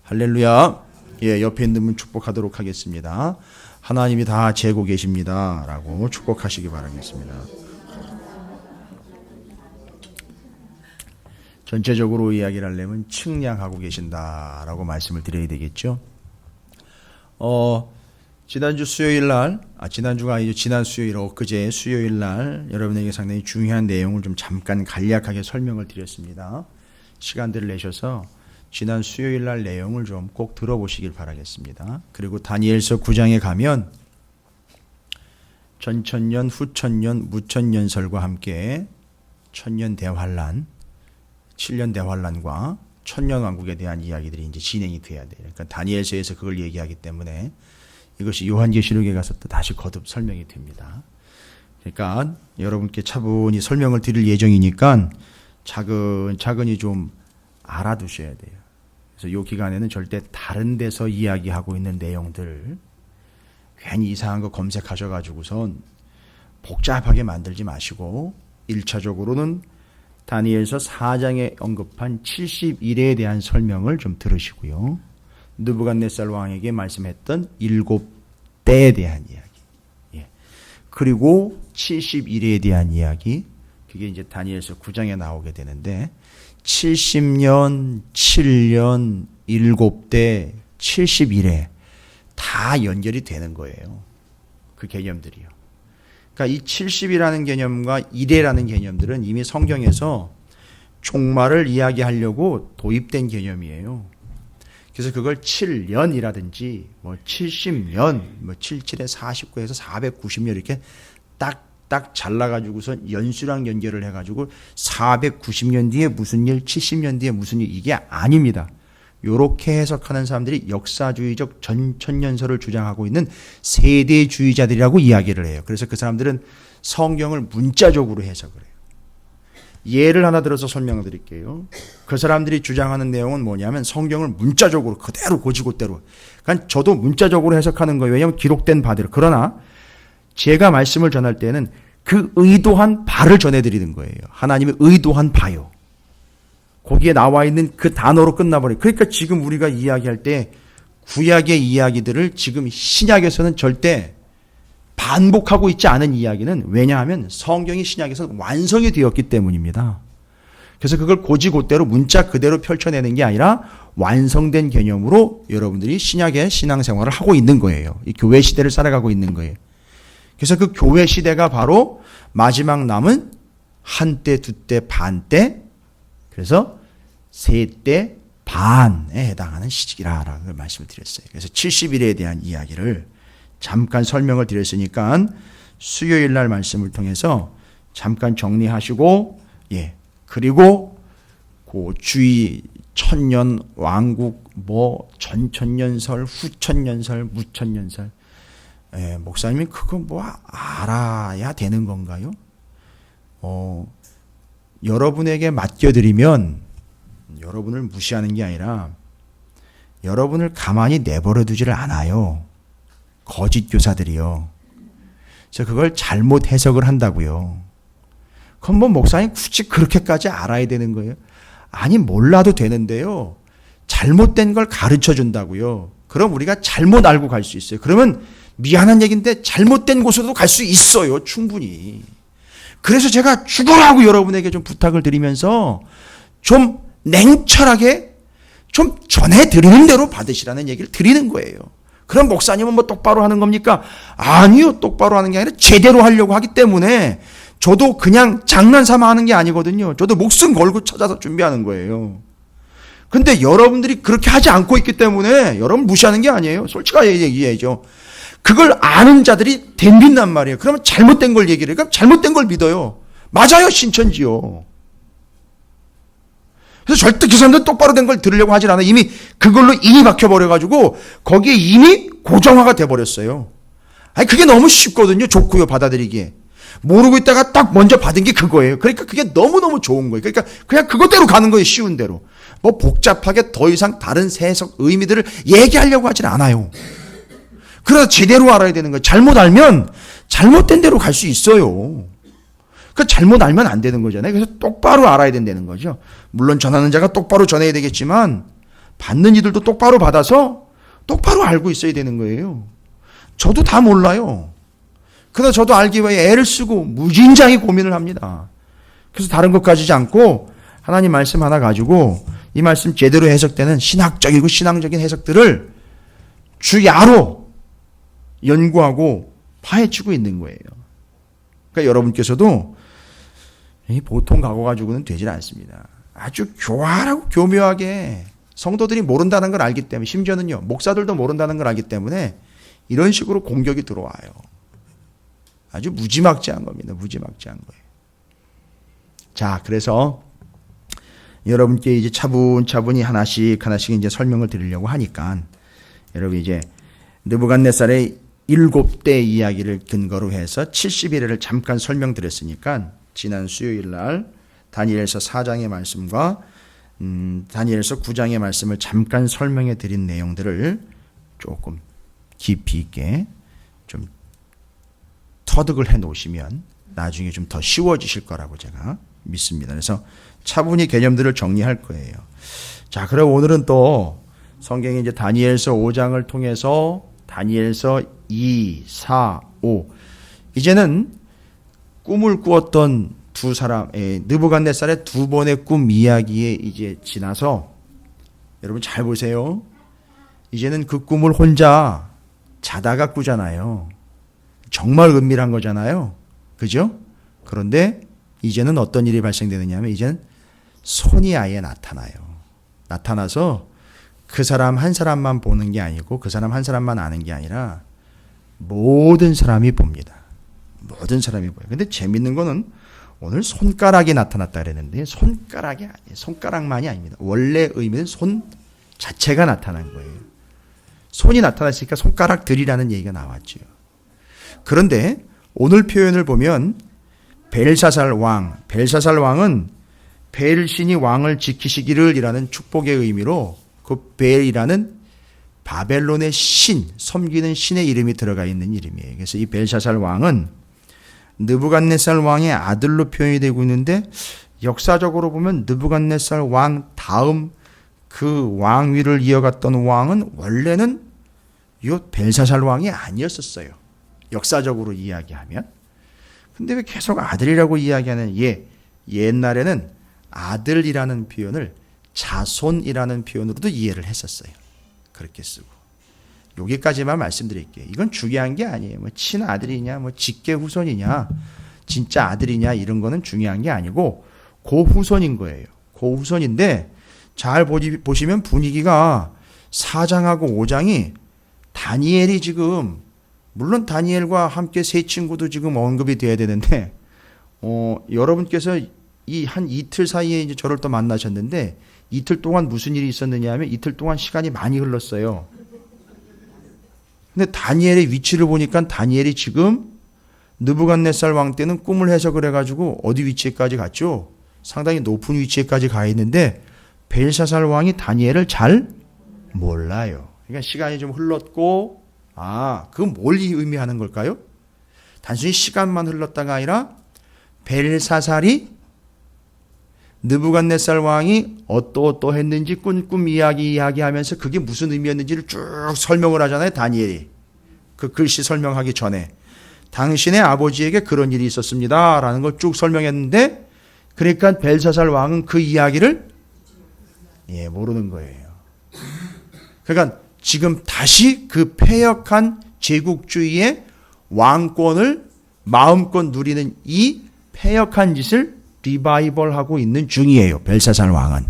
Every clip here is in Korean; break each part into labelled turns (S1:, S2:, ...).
S1: 할렐루야. 예, 옆에 있는 분 축복하도록 하겠습니다. 하나님이 다 재고 계십니다 라고 축복하시기 바라겠습니다. 전체적으로 이야기를 하려면 측량하고 계신다라고 말씀을 드려야 되겠죠. 지난주 수요일 날, 지난주가 아니죠. 지난 수요일, 엊그제 수요일 날 여러분에게 상당히 중요한 내용을 좀 잠깐 간략하게 설명을 드렸습니다. 시간들을 내셔서 지난 수요일 날 내용을 좀 꼭 들어보시길 바라겠습니다. 그리고 다니엘서 9장에 가면 전천년, 후천년, 무천년설과 함께 천년 대환란, 7년 대환란과 천년왕국에 대한 이야기들이 이제 진행이 돼야 돼요. 그러니까 다니엘서에서 그걸 얘기하기 때문에 이것이 요한계시록에 가서 또 다시 거듭 설명이 됩니다. 그러니까 여러분께 차분히 설명을 드릴 예정이니까 차근히 좀 알아두셔야 돼요. 그래서 이 기간에는 절대 다른 데서 이야기하고 있는 내용들 괜히 이상한 거 검색하셔가지고선 복잡하게 만들지 마시고 1차적으로는 다니엘서 4장에 언급한 70일에 대한 설명을 좀 들으시고요. 느부갓네살 왕에게 말씀했던 7때에 대한 이야기. 예. 그리고 70일에 대한 이야기. 그게 이제 다니엘서 9장에 나오게 되는데 70년, 7년, 7대, 70일에 다 연결이 되는 거예요. 그 개념들이요. 그러니까 이 70이라는 개념과 일회라는 개념들은 이미 성경에서 종말을 이야기하려고 도입된 개념이에요. 그래서 그걸 7년이라든지 뭐 70년, 뭐 77에 49에서 490년 이렇게 딱 잘라가지고서 연수랑 연결을 해가지고 490년 뒤에 무슨 일, 70년 뒤에 무슨 일, 이게 아닙니다. 요렇게 해석하는 사람들이 역사주의적 전천년설을 주장하고 있는 세대주의자들이라고 이야기를 해요. 그래서 그 사람들은 성경을 문자적으로 해석을 해요. 예를 하나 들어서 설명을 드릴게요. 그 사람들이 주장하는 내용은 뭐냐면 성경을 문자적으로 그대로 고지고대로. 그러니까 저도 문자적으로 해석하는 거예요. 왜냐하면 기록된 바대로. 그러나 제가 말씀을 전할 때는 그 의도한 바를 전해드리는 거예요. 하나님의 의도한 바요. 거기에 나와 있는 그 단어로 끝나버려요. 그러니까 지금 우리가 이야기할 때 구약의 이야기들을 지금 신약에서는 절대 반복하고 있지 않은 이야기는 왜냐하면 성경이 신약에서 완성이 되었기 때문입니다. 그래서 그걸 고지고대로 문자 그대로 펼쳐내는 게 아니라 완성된 개념으로 여러분들이 신약의 신앙생활을 하고 있는 거예요. 이 교회 시대를 살아가고 있는 거예요. 그래서 그 교회 시대가 바로 마지막 남은 한때, 두때, 반때, 그래서 세때 반에 해당하는 시기라라고 말씀을 드렸어요. 그래서 70일에 대한 이야기를 잠깐 설명을 드렸으니까 수요일 날 말씀을 통해서 잠깐 정리하시고, 예. 그리고 그 주의 천년 왕국 뭐 전천년설, 후천년설, 무천년설. 예, 목사님이 그거 뭐 알아야 되는 건가요? 여러분에게 맡겨드리면 여러분을 무시하는 게 아니라 여러분을 가만히 내버려 두지를 않아요. 거짓 교사들이요. 그래서 그걸 잘못 해석을 한다고요. 그럼 뭐 목사님 굳이 그렇게까지 알아야 되는 거예요? 아니 몰라도 되는데요. 잘못된 걸 가르쳐 준다고요. 그럼 우리가 잘못 알고 갈 수 있어요. 그러면 미안한 얘기인데 잘못된 곳으로도 갈 수 있어요. 충분히. 그래서 제가 죽으라고 여러분에게 좀 부탁을 드리면서 좀 냉철하게 좀 전해드리는 대로 받으시라는 얘기를 드리는 거예요. 그럼 목사님은 뭐 똑바로 하는 겁니까? 아니요. 똑바로 하는 게 아니라 제대로 하려고 하기 때문에 저도 그냥 장난삼아 하는 게 아니거든요. 저도 목숨 걸고 찾아서 준비하는 거예요. 근데 여러분들이 그렇게 하지 않고 있기 때문에 여러분 무시하는 게 아니에요. 솔직하게 얘기해야죠. 그걸 아는 자들이 덤빈단 말이에요. 그러면 잘못된 걸 얘기를 해요. 그럼 잘못된 걸 믿어요. 맞아요. 신천지요. 그래서 절대 그 사람들 똑바로 된 걸 들으려고 하질 않아요. 이미 그걸로 인이 박혀버려가지고 거기에 이미 고정화가 돼버렸어요. 아니 그게 너무 쉽거든요. 좋고요. 받아들이기에. 모르고 있다가 딱 먼저 받은 게 그거예요. 그러니까 그게 너무너무 좋은 거예요. 그러니까 그냥 그것대로 가는 거예요. 쉬운 대로. 뭐 복잡하게 더 이상 다른 해석 의미들을 얘기하려고 하질 않아요. 그러나 제대로 알아야 되는 거예요. 잘못 알면 잘못된 대로 갈 수 있어요. 그 잘못 알면 안 되는 거잖아요. 그래서 똑바로 알아야 된다는 거죠. 물론 전하는 자가 똑바로 전해야 되겠지만 받는 이들도 똑바로 받아서 똑바로 알고 있어야 되는 거예요. 저도 다 몰라요. 그러나 저도 알기 위해 애를 쓰고 무진장히 고민을 합니다. 그래서 다른 것 가지지 않고 하나님 말씀 하나 가지고 이 말씀 제대로 해석되는 신학적이고 신앙적인 해석들을 주야로 연구하고 파헤치고 있는 거예요. 그러니까 여러분께서도 보통 각오 가지고는 되질 않습니다. 아주 교활하고 교묘하게 성도들이 모른다는 걸 알기 때문에, 심지어는요 목사들도 모른다는 걸 알기 때문에 이런 식으로 공격이 들어와요. 아주 무지막지한 겁니다. 무지막지한 거예요. 자, 그래서 여러분께 이제 차분차분히 하나씩 이제 설명을 드리려고 하니까, 여러분 이제 느부갓네살의 7대 이야기를 근거로 해서 70일을 잠깐 설명드렸으니까, 지난 수요일 날 다니엘서 4장의 말씀과 다니엘서 9장의 말씀을 잠깐 설명해 드린 내용들을 조금 깊이 있게 좀 터득을 해 놓으시면 나중에 좀 더 쉬워지실 거라고 제가 믿습니다. 그래서 차분히 개념들을 정리할 거예요. 자, 그럼 오늘은 또 성경에 이제 다니엘서 5장을 통해서 다니엘서 2, 4, 5 이제는 꿈을 꾸었던 두 사람, 느부갓네살의 두 번의 꿈 이야기에 이제 지나서, 여러분 잘 보세요. 이제는 그 꿈을 혼자 자다가 꾸잖아요. 정말 은밀한 거잖아요. 그죠? 그런데 이제는 어떤 일이 발생되느냐 하면, 이제는 손이 아예 나타나요. 나타나서 그 사람 한 사람만 보는 게 아니고, 그 사람 한 사람만 아는 게 아니라 모든 사람이 봅니다. 모든 사람이 보여요. 근데 재밌는 거는 오늘 손가락이 나타났다 그랬는데, 손가락이 아니에요. 손가락만이 아닙니다. 원래 의미는 손 자체가 나타난 거예요. 손이 나타났으니까 손가락들이라는 얘기가 나왔죠. 그런데 오늘 표현을 보면 벨사살 왕은 벨 신이 왕을 지키시기를 이라는 축복의 의미로 그 벨이라는 바벨론의 신, 섬기는 신의 이름이 들어가 있는 이름이에요. 그래서 이 벨사살 왕은 느부갓네살 왕의 아들로 표현이 되고 있는데, 역사적으로 보면 느부갓네살 왕 다음 그 왕위를 이어갔던 왕은 원래는 이 벨사살 왕이 아니었었어요. 역사적으로 이야기하면. 근데 왜 계속 아들이라고 이야기하는, 옛날에는 아들이라는 표현을 자손이라는 표현으로도 이해를 했었어요. 그렇게 쓰고. 여기까지만 말씀드릴게요. 이건 중요한 게 아니에요. 뭐 친아들이냐, 뭐 직계 후손이냐, 진짜 아들이냐, 이런 거는 중요한 게 아니고 고후손인 거예요. 고후손인데, 잘 보시면 분위기가 4장하고 5장이 다니엘이 지금, 물론 다니엘과 함께 세 친구도 지금 언급이 돼야 되는데, 여러분께서 이 한 이틀 사이에 이제 저를 또 만나셨는데, 이틀 동안 무슨 일이 있었느냐 하면, 이틀 동안 시간이 많이 흘렀어요. 근데 다니엘의 위치를 보니까 다니엘이 지금 느부갓네살 왕 때는 꿈을 해석을 해가지고 어디 위치에까지 갔죠? 상당히 높은 위치에까지 가 있는데, 벨사살 왕이 다니엘을 잘 몰라요. 그러니까 시간이 좀 흘렀고, 그건 뭘 의미하는 걸까요? 단순히 시간만 흘렀다가 아니라 벨사살이 느부갓네살 왕이 어떠했는지 꿈 이야기하면서 그게 무슨 의미였는지를 쭉 설명을 하잖아요. 다니엘이 그 글씨 설명하기 전에 당신의 아버지에게 그런 일이 있었습니다 라는 걸 쭉 설명했는데, 그러니까 벨사살 왕은 그 이야기를 모르는 거예요. 그러니까 지금 다시 그 패역한 제국주의의 왕권을 마음껏 누리는 이 패역한 짓을 리바이벌하고 있는 중이에요. 벨사살 왕은.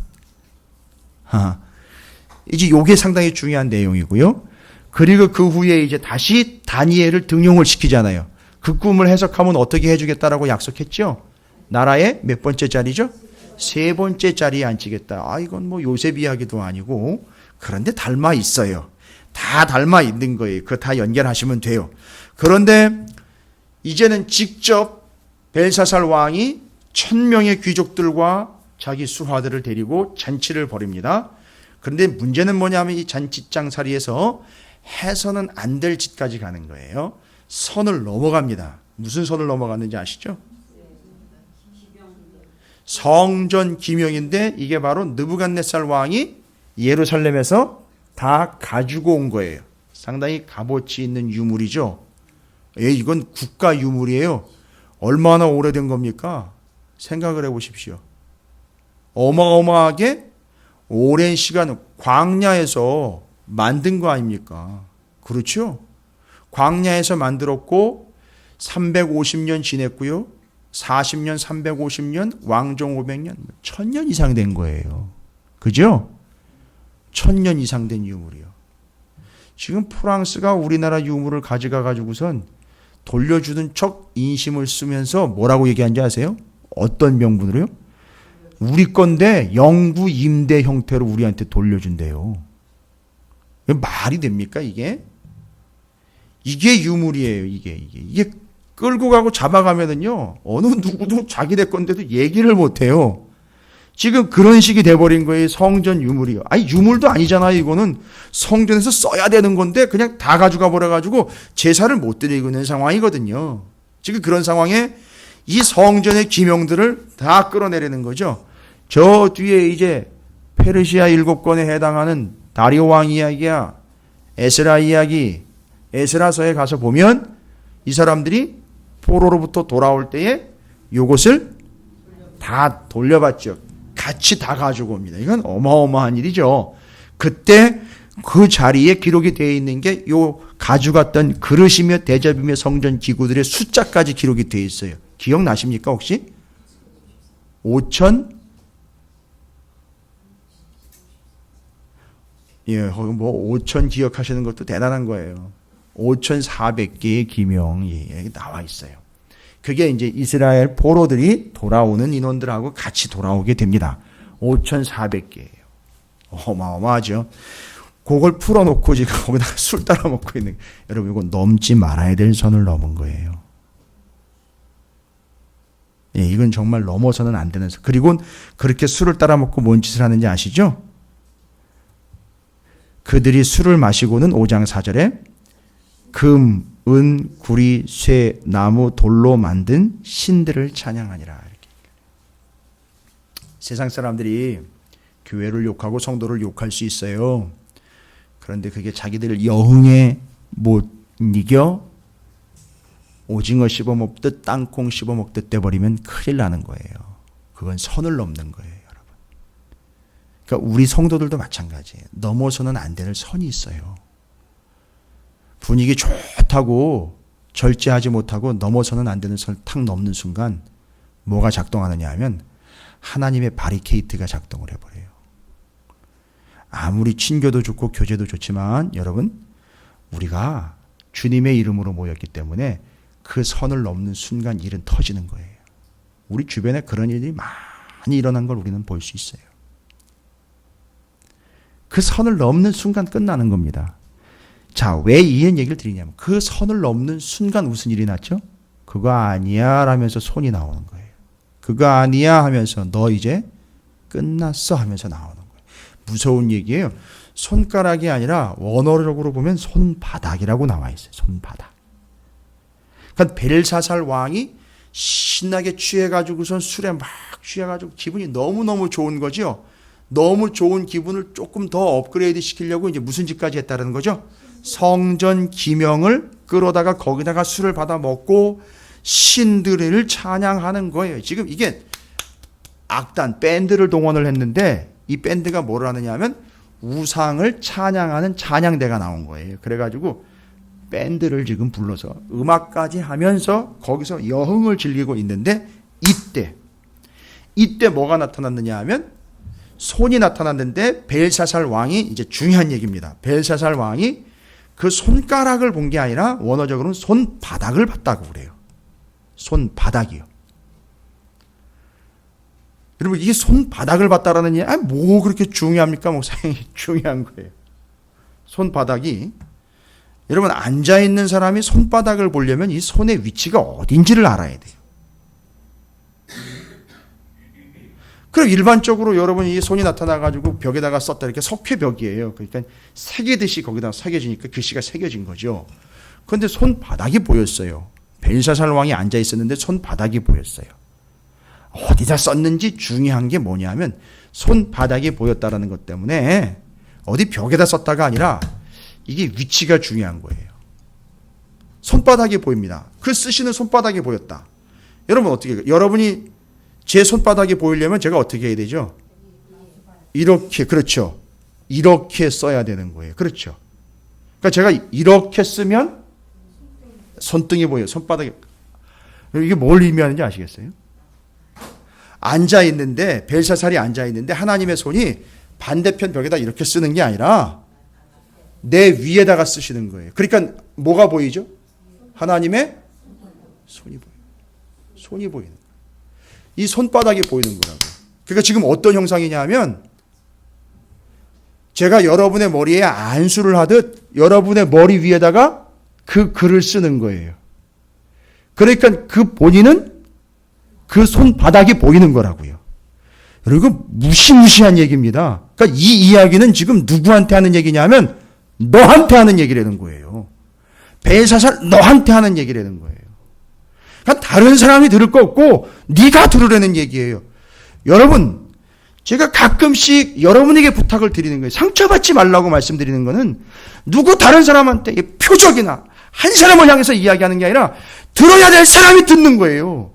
S1: 이제 요게 상당히 중요한 내용이고요. 그리고 그 후에 이제 다시 다니엘을 등용을 시키잖아요. 그 꿈을 해석하면 어떻게 해주겠다라고 약속했죠. 나라의 몇 번째 자리죠? 3번째 자리에 앉히겠다. 이건 뭐 요셉 이야기도 아니고, 그런데 닮아 있어요. 다 닮아 있는 거예요. 그거 다 연결하시면 돼요. 그런데 이제는 직접 벨사살 왕이 1000명의 귀족들과 자기 수하들을 데리고 잔치를 벌입니다. 그런데 문제는 뭐냐면 이 잔치장사리에서 해서는 안 될 짓까지 가는 거예요. 선을 넘어갑니다. 무슨 선을 넘어갔는지 아시죠? 성전 기명인데, 이게 바로 느부갓네살 왕이 예루살렘에서 다 가지고 온 거예요. 상당히 값어치 있는 유물이죠. 이건 국가 유물이에요. 얼마나 오래된 겁니까? 생각을 해보십시오. 어마어마하게 오랜 시간 광야에서 만든 거 아닙니까? 그렇죠? 광야에서 만들었고 350년 지냈고요. 40년, 350년, 왕정 500년, 1000년 이상 된 거예요. 그죠? 1000년 이상 된 유물이요. 지금 프랑스가 우리나라 유물을 가져가 가지고선 돌려주는 척 인심을 쓰면서 뭐라고 얘기한지 아세요? 어떤 명분으로요? 우리 건데 영구 임대 형태로 우리한테 돌려준대요. 말이 됩니까 이게? 이게 유물이에요. 이게 끌고 가고 잡아가면은요 어느 누구도 자기네 건데도 얘기를 못해요. 지금 그런 식이 돼버린 거예요. 성전 유물이요. 아니 유물도 아니잖아요. 이거는 성전에서 써야 되는 건데 그냥 다 가져가 버려가지고 제사를 못 드리고 있는 상황이거든요. 지금 그런 상황에 이 성전의 기명들을 다 끌어내리는 거죠. 저 뒤에 이제 페르시아 7권에 해당하는 다리오 왕 이야기야, 에스라 이야기, 에스라서에 가서 보면 이 사람들이 포로로부터 돌아올 때에 요것을 다 돌려받죠. 같이 다 가지고 옵니다. 이건 어마어마한 일이죠. 그때 그 자리에 기록이 되어 있는 게 요 가져갔던 그릇이며 대접이며 성전 기구들의 숫자까지 기록이 되어 있어요. 기억나십니까 혹시? 5천 뭐 5천 기억하시는 것도 대단한 거예요. 5,400개의 기명이 나와 있어요. 그게 이제 이스라엘 포로들이 돌아오는 인원들하고 같이 돌아오게 됩니다. 5,400개예요. 어마어마하죠. 그걸 풀어놓고 지금 거기다가 술 따라 먹고 있는, 여러분 이거 넘지 말아야 될 선을 넘은 거예요. 이건 정말 넘어서는 안 되는 선. 그리고 그렇게 술을 따라 먹고 뭔 짓을 하는지 아시죠? 그들이 술을 마시고는 5장 4절에 금, 은, 구리, 쇠, 나무, 돌로 만든 신들을 찬양하니라. 이렇게. 세상 사람들이 교회를 욕하고 성도를 욕할 수 있어요. 그런데 그게 자기들 여흥에 못 이겨 오징어 씹어먹듯 땅콩 씹어먹듯 돼버리면 큰일 나는 거예요. 그건 선을 넘는 거예요, 여러분. 그러니까 우리 성도들도 마찬가지예요. 넘어서는 안 되는 선이 있어요. 분위기 좋다고 절제하지 못하고 넘어서는 안 되는 선을 탁 넘는 순간 뭐가 작동하느냐 하면 하나님의 바리케이트가 작동을 해버려요. 아무리 친교도 좋고 교제도 좋지만 여러분, 우리가 주님의 이름으로 모였기 때문에 그 선을 넘는 순간 일은 터지는 거예요. 우리 주변에 그런 일이 많이 일어난 걸 우리는 볼 수 있어요. 그 선을 넘는 순간 끝나는 겁니다. 자, 왜 이런 얘기를 드리냐면 그 선을 넘는 순간 무슨 일이 났죠? 그거 아니야 라면서 손이 나오는 거예요. 그거 아니야 하면서 너 이제 끝났어 하면서 나오는 거예요. 무서운 얘기예요. 손가락이 아니라 원어적으로 보면 손바닥이라고 나와 있어요. 손바닥. 그러니까 벨사살 왕이 신나게 취해가지고선 술에 막 취해가지고 기분이 너무너무 좋은 거죠. 너무 좋은 기분을 조금 더 업그레이드 시키려고 이제 무슨 짓까지 했다는 거죠? 성전 기명을 끌어다가 거기다가 술을 받아 먹고 신들을 찬양하는 거예요. 지금 이게 악단, 밴드를 동원을 했는데 이 밴드가 뭘 하느냐 하면 우상을 찬양하는 찬양대가 나온 거예요. 그래가지고 밴드를 지금 불러서 음악까지 하면서 거기서 여흥을 즐기고 있는데 이때 뭐가 나타났느냐 하면 손이 나타났는데 벨사살 왕이, 이제 중요한 얘기입니다. 벨사살 왕이 그 손가락을 본 게 아니라 원어적으로는 손바닥을 봤다고 그래요. 손바닥이요. 여러분, 이게 손바닥을 봤다라는 얘기, 뭐 그렇게 중요합니까? 목사님, 중요한 거예요. 손바닥이, 여러분, 앉아있는 사람이 손바닥을 보려면 이 손의 위치가 어딘지를 알아야 돼요. 그럼 일반적으로 여러분 이 손이 나타나가지고 벽에다가 썼다, 이렇게 석회벽이에요. 그러니까 새기듯이 거기다가 새겨지니까 글씨가 새겨진 거죠. 그런데 손바닥이 보였어요. 벨사살 왕이 앉아있었는데 손바닥이 보였어요. 어디다 썼는지 중요한 게 뭐냐면 손바닥이 보였다라는 것 때문에 어디 벽에다 썼다가 아니라 이게 위치가 중요한 거예요. 손바닥이 보입니다. 그 쓰시는 손바닥이 보였다. 여러분 어떻게 해요? 여러분이 제 손바닥이 보이려면 제가 어떻게 해야 되죠? 이렇게, 그렇죠. 이렇게 써야 되는 거예요. 그렇죠. 그러니까 제가 이렇게 쓰면 손등이 보여요. 손바닥이. 이게 뭘 의미하는지 아시겠어요? 앉아 있는데, 벨사살이 앉아 있는데 하나님의 손이 반대편 벽에다 이렇게 쓰는 게 아니라 내 위에다가 쓰시는 거예요. 그러니까 뭐가 보이죠? 하나님의 손이 보여요. 손이 보이는 거예요. 이 손바닥이 보이는 거라고. 그러니까 지금 어떤 형상이냐 하면 제가 여러분의 머리에 안수를 하듯 여러분의 머리 위에다가 그 글을 쓰는 거예요. 그러니까 그 본인은 그 손바닥이 보이는 거라고요. 그리고 무시무시한 얘기입니다. 그러니까 이 이야기는 지금 누구한테 하는 얘기냐면 너한테 하는 얘기라는 거예요. 벨사살 너한테 하는 얘기라는 거예요. 그러니까 다른 사람이 들을 거 없고 네가 들으라는 얘기예요. 여러분, 제가 가끔씩 여러분에게 부탁을 드리는 거예요. 상처받지 말라고 말씀드리는 거는 누구 다른 사람한테 표적이나 한 사람을 향해서 이야기하는 게 아니라 들어야 될 사람이 듣는 거예요.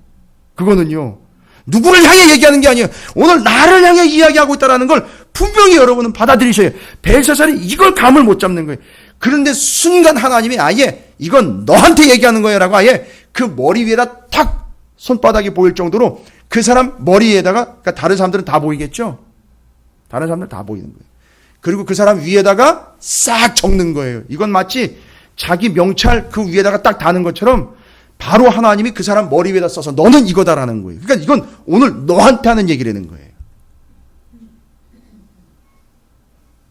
S1: 그거는요. 누구를 향해 얘기하는 게 아니에요. 오늘 나를 향해 이야기하고 있다는 걸 분명히 여러분은 받아들이셔야 해요. 벨사살이 이걸 감을 못 잡는 거예요. 그런데 순간 하나님이 아예 이건 너한테 얘기하는 거예요 라고 아예 그 머리 위에다 탁 손바닥이 보일 정도로 그 사람 머리에다가, 그러니까 다른 사람들은 다 보이겠죠? 다른 사람들은 다 보이는 거예요. 그리고 그 사람 위에다가 싹 적는 거예요. 이건 마치 자기 명찰 그 위에다가 딱 다는 것처럼 바로 하나님이 그 사람 머리 위에다 써서 너는 이거다라는 거예요. 그러니까 이건 오늘 너한테 하는 얘기라는 거예요.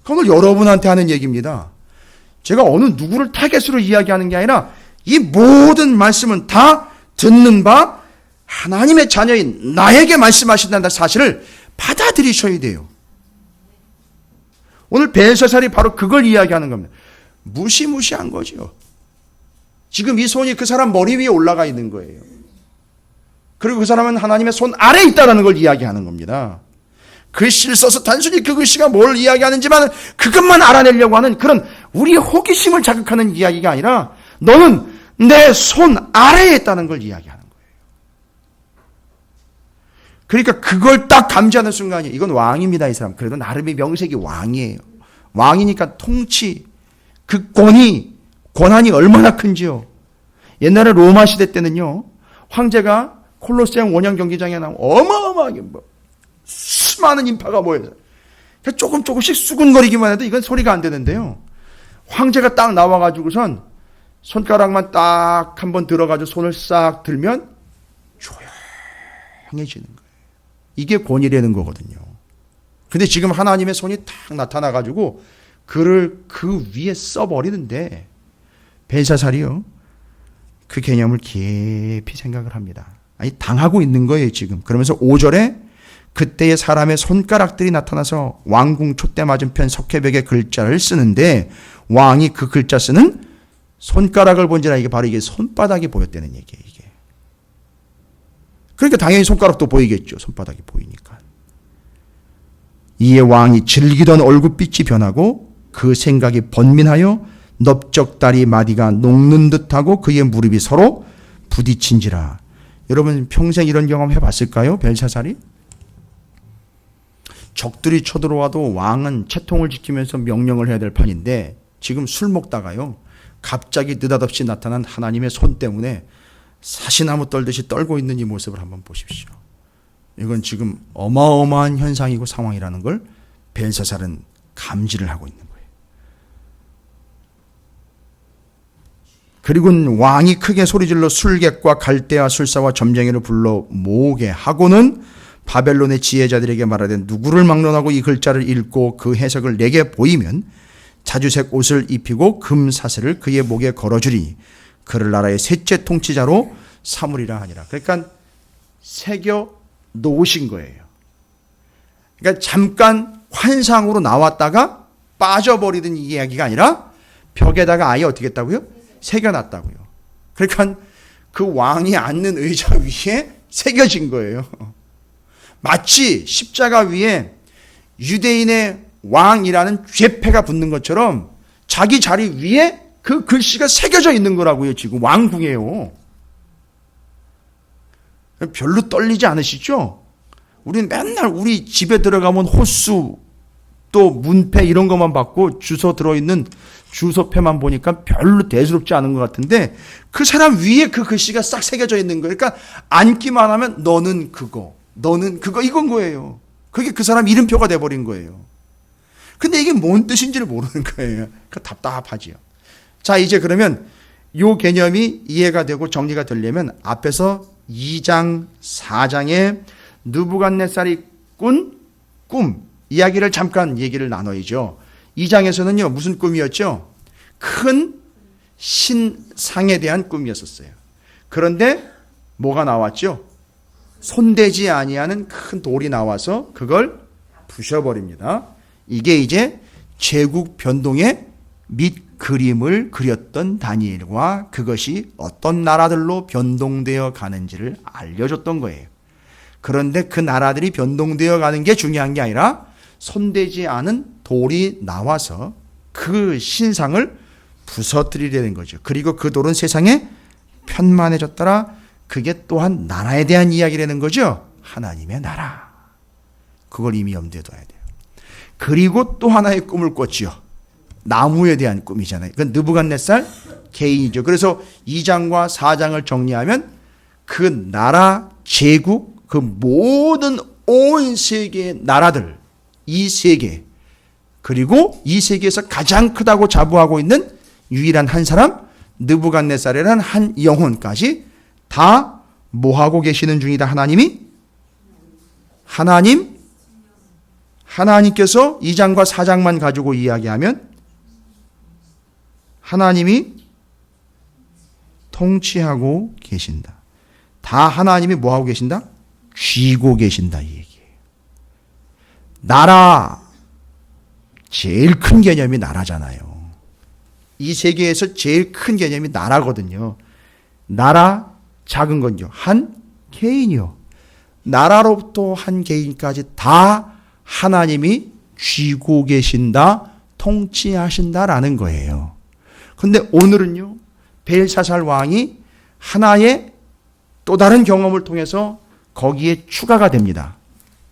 S1: 오늘 여러분한테 하는 얘기입니다. 제가 어느 누구를 타겟으로 이야기하는 게 아니라 이 모든 말씀은 다 듣는 바 하나님의 자녀인 나에게 말씀하신다는 사실을 받아들이셔야 돼요. 오늘 벨사살이 바로 그걸 이야기하는 겁니다. 무시무시한 거죠. 지금 이 손이 그 사람 머리 위에 올라가 있는 거예요. 그리고 그 사람은 하나님의 손 아래에 있다는 걸 이야기하는 겁니다. 글씨를 써서 단순히 그 글씨가 뭘 이야기하는지만 그것만 알아내려고 하는 그런 우리의 호기심을 자극하는 이야기가 아니라 너는 내 손 아래에 있다는 걸 이야기하는 거예요. 그러니까 그걸 딱 감지하는 순간이 이건 왕입니다. 이 사람. 그래도 나름의 명색이 왕이에요. 왕이니까 통치, 그 권한이 얼마나 큰지요. 옛날에 로마 시대 때는요. 황제가 콜로세움 원형 경기장에 나오면 어마어마하게 수많은 인파가 모여서 조금씩 수군거리기만 해도 이건 소리가 안 되는데요. 황제가 딱 나와가지고선 손가락만 딱 한번 들어가지고 손을 싹 들면 조용해지는 거예요. 이게 권위라는 거거든요. 근데 지금 하나님의 손이 탁 나타나가지고 글을 그 위에 써버리는데 벨사살이요. 그 개념을 깊이 생각을 합니다. 아니 당하고 있는 거예요 지금. 그러면서 5절에 그때의 사람의 손가락들이 나타나서 왕궁 촛대 맞은편 석회벽에 글자를 쓰는데 왕이 그 글자 쓰는 손가락을 본지라 이게 바로 이게 손바닥이 보였다는 얘기예요. 이게. 그러니까 당연히 손가락도 보이겠죠. 손바닥이 보이니까. 이에 왕이 즐기던 얼굴빛이 변하고 그 생각이 번민하여 넓적다리 마디가 녹는 듯하고 그의 무릎이 서로 부딪힌지라. 여러분 평생 이런 경험 해봤을까요? 벨사살이? 적들이 쳐들어와도 왕은 채통을 지키면서 명령을 해야 될 판인데 지금 술 먹다가요. 갑자기 느닷없이 나타난 하나님의 손 때문에 사시나무 떨듯이 떨고 있는 이 모습을 한번 보십시오. 이건 지금 어마어마한 현상이고 상황이라는 걸 벨사살은 감지를 하고 있는 거예요. 그리고 왕이 크게 소리질러 술객과 갈대아 술사와 점쟁이를 불러 모으게 하고는 바벨론의 지혜자들에게 말하되 누구를 막론하고 이 글자를 읽고 그 해석을 내게 보이면 자주색 옷을 입히고 금 사슬을 그의 목에 걸어주리 그를 나라의 셋째 통치자로 삼으리라 하니라. 그러니까 새겨 놓으신 거예요. 그러니까 잠깐 환상으로 나왔다가 빠져버리던 이야기가 아니라 벽에다가 아예 어떻게 했다고요? 새겨놨다고요. 그러니까 그 왕이 앉는 의자 위에 새겨진 거예요. 마치 십자가 위에 유대인의 왕이라는 죄패가 붙는 것처럼 자기 자리 위에 그 글씨가 새겨져 있는 거라고요. 지금 왕궁이에요. 별로 떨리지 않으시죠? 우리는 맨날 우리 집에 들어가면 호수 또 문패 이런 것만 받고 주소 들어있는 주소패만 보니까 별로 대수롭지 않은 것 같은데 그 사람 위에 그 글씨가 싹 새겨져 있는 거예요. 그러니까 앉기만 하면 너는 그거 이건 거예요. 그게 그 사람 이름표가 돼버린 거예요. 근데 이게 뭔 뜻인지를 모르는 거예요. 그 답답하지요. 자, 이제 그러면 요 개념이 이해가 되고 정리가 되려면 앞에서 2장, 4장에 느부갓네살이 꾼 꿈 이야기를 잠깐 얘기를 나눠야죠. 2장에서는요 무슨 꿈이었죠? 큰 신상에 대한 꿈이었었어요. 그런데 뭐가 나왔죠? 손대지 아니하는 큰 돌이 나와서 그걸 부셔버립니다. 이게 이제 제국 변동의 밑 그림을 그렸던 다니엘과 그것이 어떤 나라들로 변동되어 가는지를 알려줬던 거예요. 그런데 그 나라들이 변동되어 가는 게 중요한 게 아니라 손대지 않은 돌이 나와서 그 신상을 부서뜨리려는 거죠. 그리고 그 돌은 세상에 편만해졌더라. 그게 또한 나라에 대한 이야기라는 거죠. 하나님의 나라. 그걸 이미 염두에 둬야 돼요. 그리고 또 하나의 꿈을 꿨지요. 나무에 대한 꿈이잖아요. 그건 느부갓네살 개인이죠. 그래서 2장과 4장을 정리하면 그 나라 제국, 그 모든 온 세계의 나라들, 이 세계, 그리고 이 세계에서 가장 크다고 자부하고 있는 유일한 한 사람, 느부갓네살이라는 한 영혼까지 다 뭐하고 계시는 중이다. 하나님께서 2장과 4장만 가지고 이야기하면 하나님이 통치하고 계신다. 다 하나님이 뭐하고 계신다? 쥐고 계신다 이 얘기예요. 나라, 제일 큰 개념이 나라잖아요. 이 세계에서 제일 큰 개념이 나라거든요. 나라, 작은 건요. 한 개인이요. 나라로부터 한 개인까지 다 하나님이 쥐고 계신다, 통치하신다라는 거예요. 근데 오늘은요, 벨사살 왕이 하나의 또 다른 경험을 통해서 거기에 추가가 됩니다.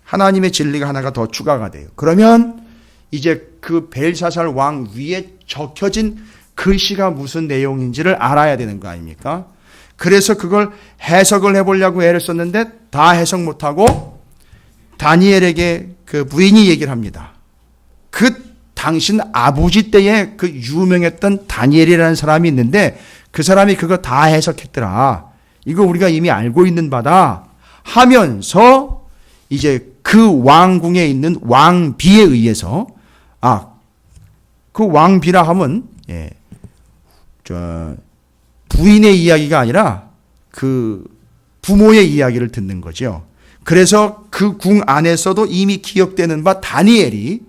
S1: 하나님의 진리가 하나가 더 추가가 돼요. 그러면 이제 그 벨사살 왕 위에 적혀진 글씨가 무슨 내용인지를 알아야 되는 거 아닙니까? 그래서 그걸 해석을 해보려고 애를 썼는데 다 해석 못하고 다니엘에게 그 부인이 얘기를 합니다. 그 당신 아버지 때에 그 유명했던 다니엘이라는 사람이 있는데 그 사람이 그거 다 해석했더라. 이거 우리가 이미 알고 있는 바다 하면서 이제 그 왕궁에 있는 왕비에 의해서 그 왕비라 하면 부인의 이야기가 아니라 그 부모의 이야기를 듣는 거죠. 그래서 그 궁 안에서도 이미 기억되는 바 다니엘이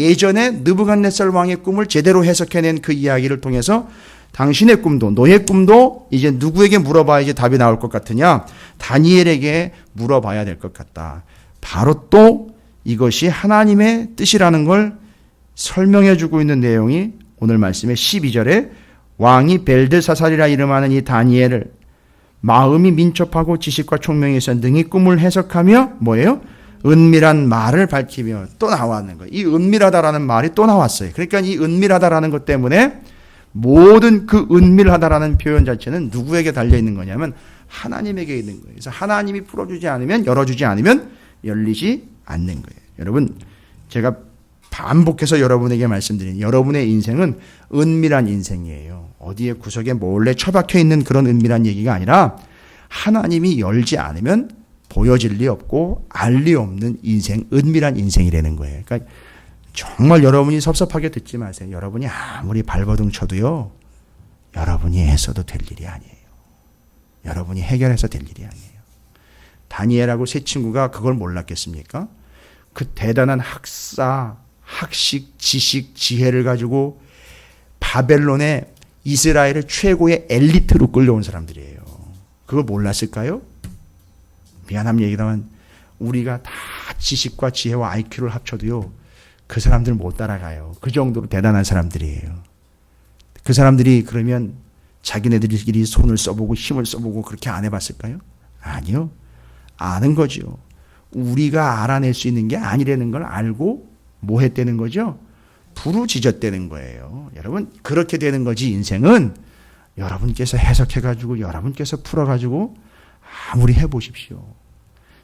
S1: 예전에 느부갓네살 왕의 꿈을 제대로 해석해낸 그 이야기를 통해서 당신의 꿈도 너의 꿈도 이제 누구에게 물어봐야지 답이 나올 것 같으냐? 다니엘에게 물어봐야 될 것 같다. 바로 또 이것이 하나님의 뜻이라는 걸 설명해 주고 있는 내용이 오늘 말씀의 12절에 왕이 벨드사살이라 이름하는 이 다니엘을 마음이 민첩하고 지식과 총명이 있어 능히 꿈을 해석하며 뭐예요? 은밀한 말을 밝히며 또 나왔는 거예요. 이 은밀하다라는 말이 또 나왔어요. 그러니까 이 은밀하다라는 것 때문에 모든 그 은밀하다라는 표현 자체는 누구에게 달려있는 거냐면 하나님에게 있는 거예요. 그래서 하나님이 풀어주지 않으면, 열어주지 않으면 열리지 않는 거예요. 여러분, 제가 반복해서 여러분에게 말씀드린 여러분의 인생은 은밀한 인생이에요. 어디에 구석에 몰래 처박혀 있는 그런 은밀한 얘기가 아니라 하나님이 열지 않으면 보여질 리 없고 알 리 없는 인생, 은밀한 인생이라는 거예요. 그러니까 정말 여러분이 섭섭하게 듣지 마세요. 여러분이 아무리 발버둥 쳐도요, 여러분이 했어도 될 일이 아니에요. 여러분이 해결해서 될 일이 아니에요. 다니엘하고 세 친구가 그걸 몰랐겠습니까? 그 대단한 학사, 학식, 지식, 지혜를 가지고 바벨론의 이스라엘의 최고의 엘리트로 끌려온 사람들이에요. 그걸 몰랐을까요? 미안한 얘기다만 우리가 다 지식과 지혜와 IQ를 합쳐도요, 그 사람들 못 따라가요. 그 정도로 대단한 사람들이에요. 그 사람들이 그러면 자기네들끼리 손을 써보고 힘을 써보고 그렇게 안 해봤을까요? 아니요. 아는 거죠. 우리가 알아낼 수 있는 게 아니라는 걸 알고 뭐 했다는 거죠? 부르짖었다는 거예요. 여러분, 그렇게 되는 거지. 인생은 여러분께서 해석해가지고 여러분께서 풀어가지고 아무리 해보십시오.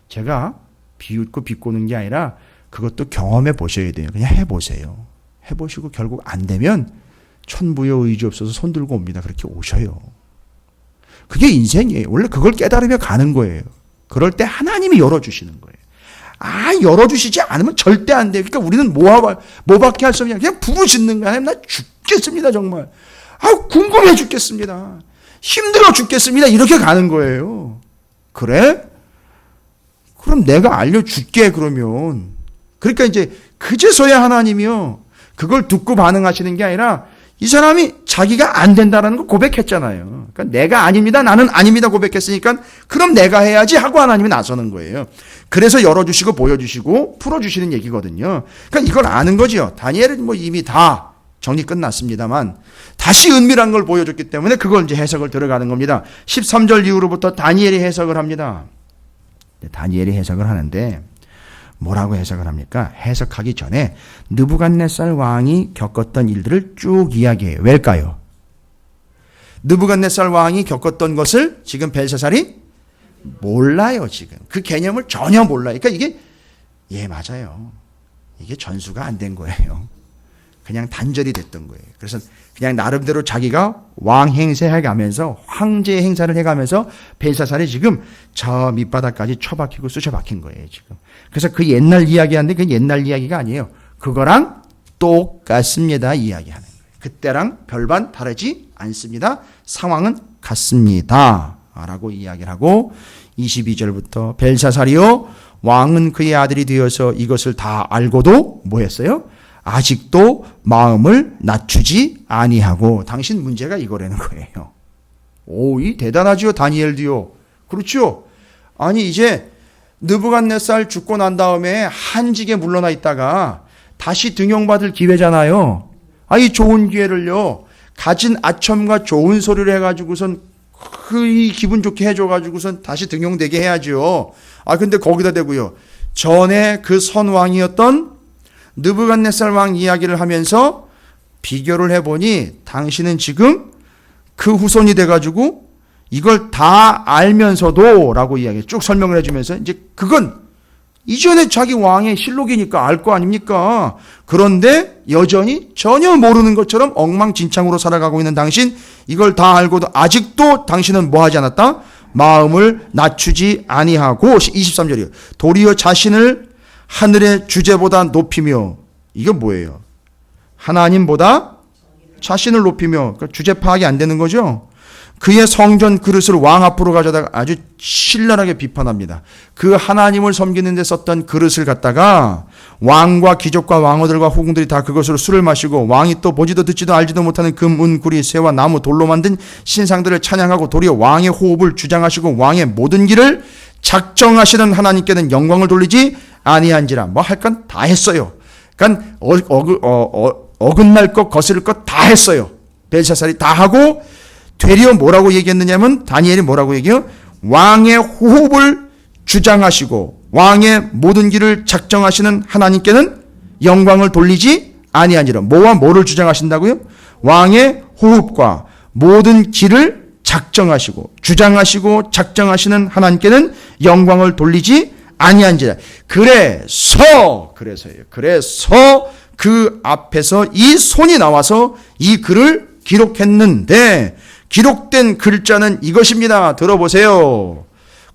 S1: 제가 비웃고 비꼬는 게 아니라 그것도 경험해 보셔야 돼요. 그냥 해보세요. 해보시고 결국 안 되면 천부여 의지 없어서 손 들고 옵니다. 그렇게 오셔요. 그게 인생이에요. 원래 그걸 깨달으며 가는 거예요. 그럴 때 하나님이 열어주시는 거예요. 열어주시지 않으면 절대 안 돼요. 그러니까 우리는 뭐밖에 할 수 없냐. 그냥 부르짖는 거야. 하나님, 나 죽겠습니다, 정말. 궁금해 죽겠습니다. 힘들어 죽겠습니다. 이렇게 가는 거예요. 그래? 그럼 내가 알려줄게, 그러면. 그러니까 이제, 그제서야 하나님이요. 그걸 듣고 반응하시는 게 아니라, 이 사람이 자기가 안 된다는 걸 고백했잖아요. 그러니까 내가 아닙니다. 나는 아닙니다. 고백했으니까 그럼 내가 해야지 하고 하나님이 나서는 거예요. 그래서 열어주시고 보여주시고 풀어주시는 얘기거든요. 그러니까 이걸 아는 거죠. 다니엘은 이미 다 정리 끝났습니다만 다시 은밀한 걸 보여줬기 때문에 그걸 이제 해석을 들어가는 겁니다. 13절 이후로부터 다니엘이 해석을 합니다. 다니엘이 해석을 하는데 뭐라고 해석을 합니까? 해석하기 전에 느부갓네살 왕이 겪었던 일들을 쭉 이야기해요. 왜일까요? 느부갓네살 왕이 겪었던 것을 지금 벨사살이 몰라요. 지금 그 개념을 전혀 몰라요. 그러니까 이게 맞아요. 이게 전수가 안 된 거예요. 그냥 단절이 됐던 거예요. 그래서 그냥 나름대로 자기가 왕 행세해가면서 황제 행사를 해가면서 벨사살이 지금 저 밑바닥까지 처박히고 쑤셔박힌 거예요. 지금. 그래서 그 옛날 이야기하는데 그 옛날 이야기가 아니에요. 그거랑 똑같습니다. 이야기하는 거예요. 그때랑 별반 다르지 않습니다. 상황은 같습니다. 라고 이야기를 하고 22절부터 벨사살이요 왕은 그의 아들이 되어서 이것을 다 알고도 뭐 했어요? 아직도 마음을 낮추지 아니하고 당신 문제가 이거라는 거예요. 이 대단하지요. 다니엘도요. 그렇죠. 아니 이제 느부갓네살 죽고 난 다음에 한직에 물러나 있다가 다시 등용받을 기회잖아요. 이 좋은 기회를요. 가진 아첨과 좋은 소리를 해가지고선 이 기분 좋게 해줘가지고선 다시 등용되게 해야죠. 근데 거기다 대고요. 전에 그 선왕이었던 느부갓네살 왕 이야기를 하면서 비교를 해보니 당신은 지금 그 후손이 돼가지고 이걸 다 알면서도 라고 이야기 쭉 설명을 해주면서 이제 그건 이전에 자기 왕의 실록이니까 알 거 아닙니까? 그런데 여전히 전혀 모르는 것처럼 엉망진창으로 살아가고 있는 당신 이걸 다 알고도 아직도 당신은 뭐 하지 않았다? 마음을 낮추지 아니하고 23절이요. 도리어 자신을 하늘의 주제보다 높이며 이게 뭐예요? 하나님보다 자신을 높이며 그러니까 주제 파악이 안 되는 거죠. 그의 성전 그릇을 왕 앞으로 가져다가 아주 신랄하게 비판합니다. 그 하나님을 섬기는 데 썼던 그릇을 갖다가 왕과 귀족과 왕후들과 후궁들이 다 그것으로 술을 마시고 왕이 또 보지도 듣지도 알지도 못하는 금, 은, 구리, 쇠와 나무, 돌로 만든 신상들을 찬양하고 도리어 왕의 호흡을 주장하시고 왕의 모든 길을 작정하시는 하나님께는 영광을 돌리지 아니한지라. 뭐 할 건 다 했어요. 그러니까 어긋날 것 거스를 것 다 했어요. 벨사살이 다 하고 되려 뭐라고 얘기했느냐면 다니엘이 뭐라고 얘기해요? 왕의 호흡을 주장하시고 왕의 모든 길을 작정하시는 하나님께는 영광을 돌리지 아니하니라. 뭐와 뭐를 주장하신다고요? 왕의 호흡과 모든 길을 작정하시고 주장하시고 작정하시는 하나님께는 영광을 돌리지 아니한지라. 그래서요. 그래서 그 앞에서 이 손이 나와서 이 글을 기록했는데 기록된 글자는 이것입니다. 들어보세요.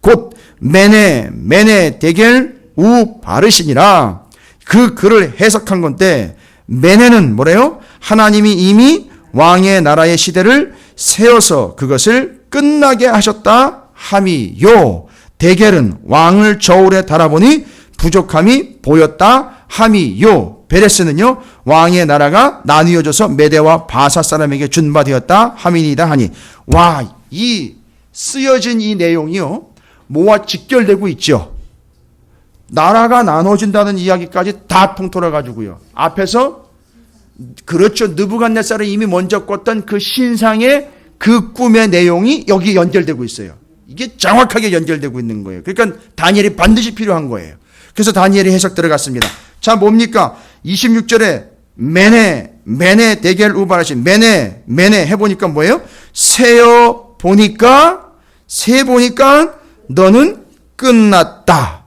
S1: 곧 메네 데겔 우 바르시니라. 그 글을 해석한 건데 메네는 뭐래요? 하나님이 이미 왕의 나라의 시대를 세워서 그것을 끝나게 하셨다 함이요. 데겔은 왕을 저울에 달아보니 부족함이 보였다 함이요. 베레스는요 왕의 나라가 나뉘어져서 메대와 바사 사람에게 준바되었다 함이니이다 하니. 이 쓰여진 이 내용이요 뭐와 직결되고 있죠? 나라가 나눠진다는 이야기까지 다 통틀어 가지고요. 앞에서 그렇죠. 느부갓네살은 이미 먼저 꿨던 그 신상의 그 꿈의 내용이 여기 연결되고 있어요. 이게 정확하게 연결되고 있는 거예요. 그러니까 다니엘이 반드시 필요한 거예요. 그래서 다니엘이 해석 들어갔습니다. 자, 뭡니까? 26절에 메네 대겔 우바라신 메네 해보니까 뭐예요? 세 보니까 너는 끝났다.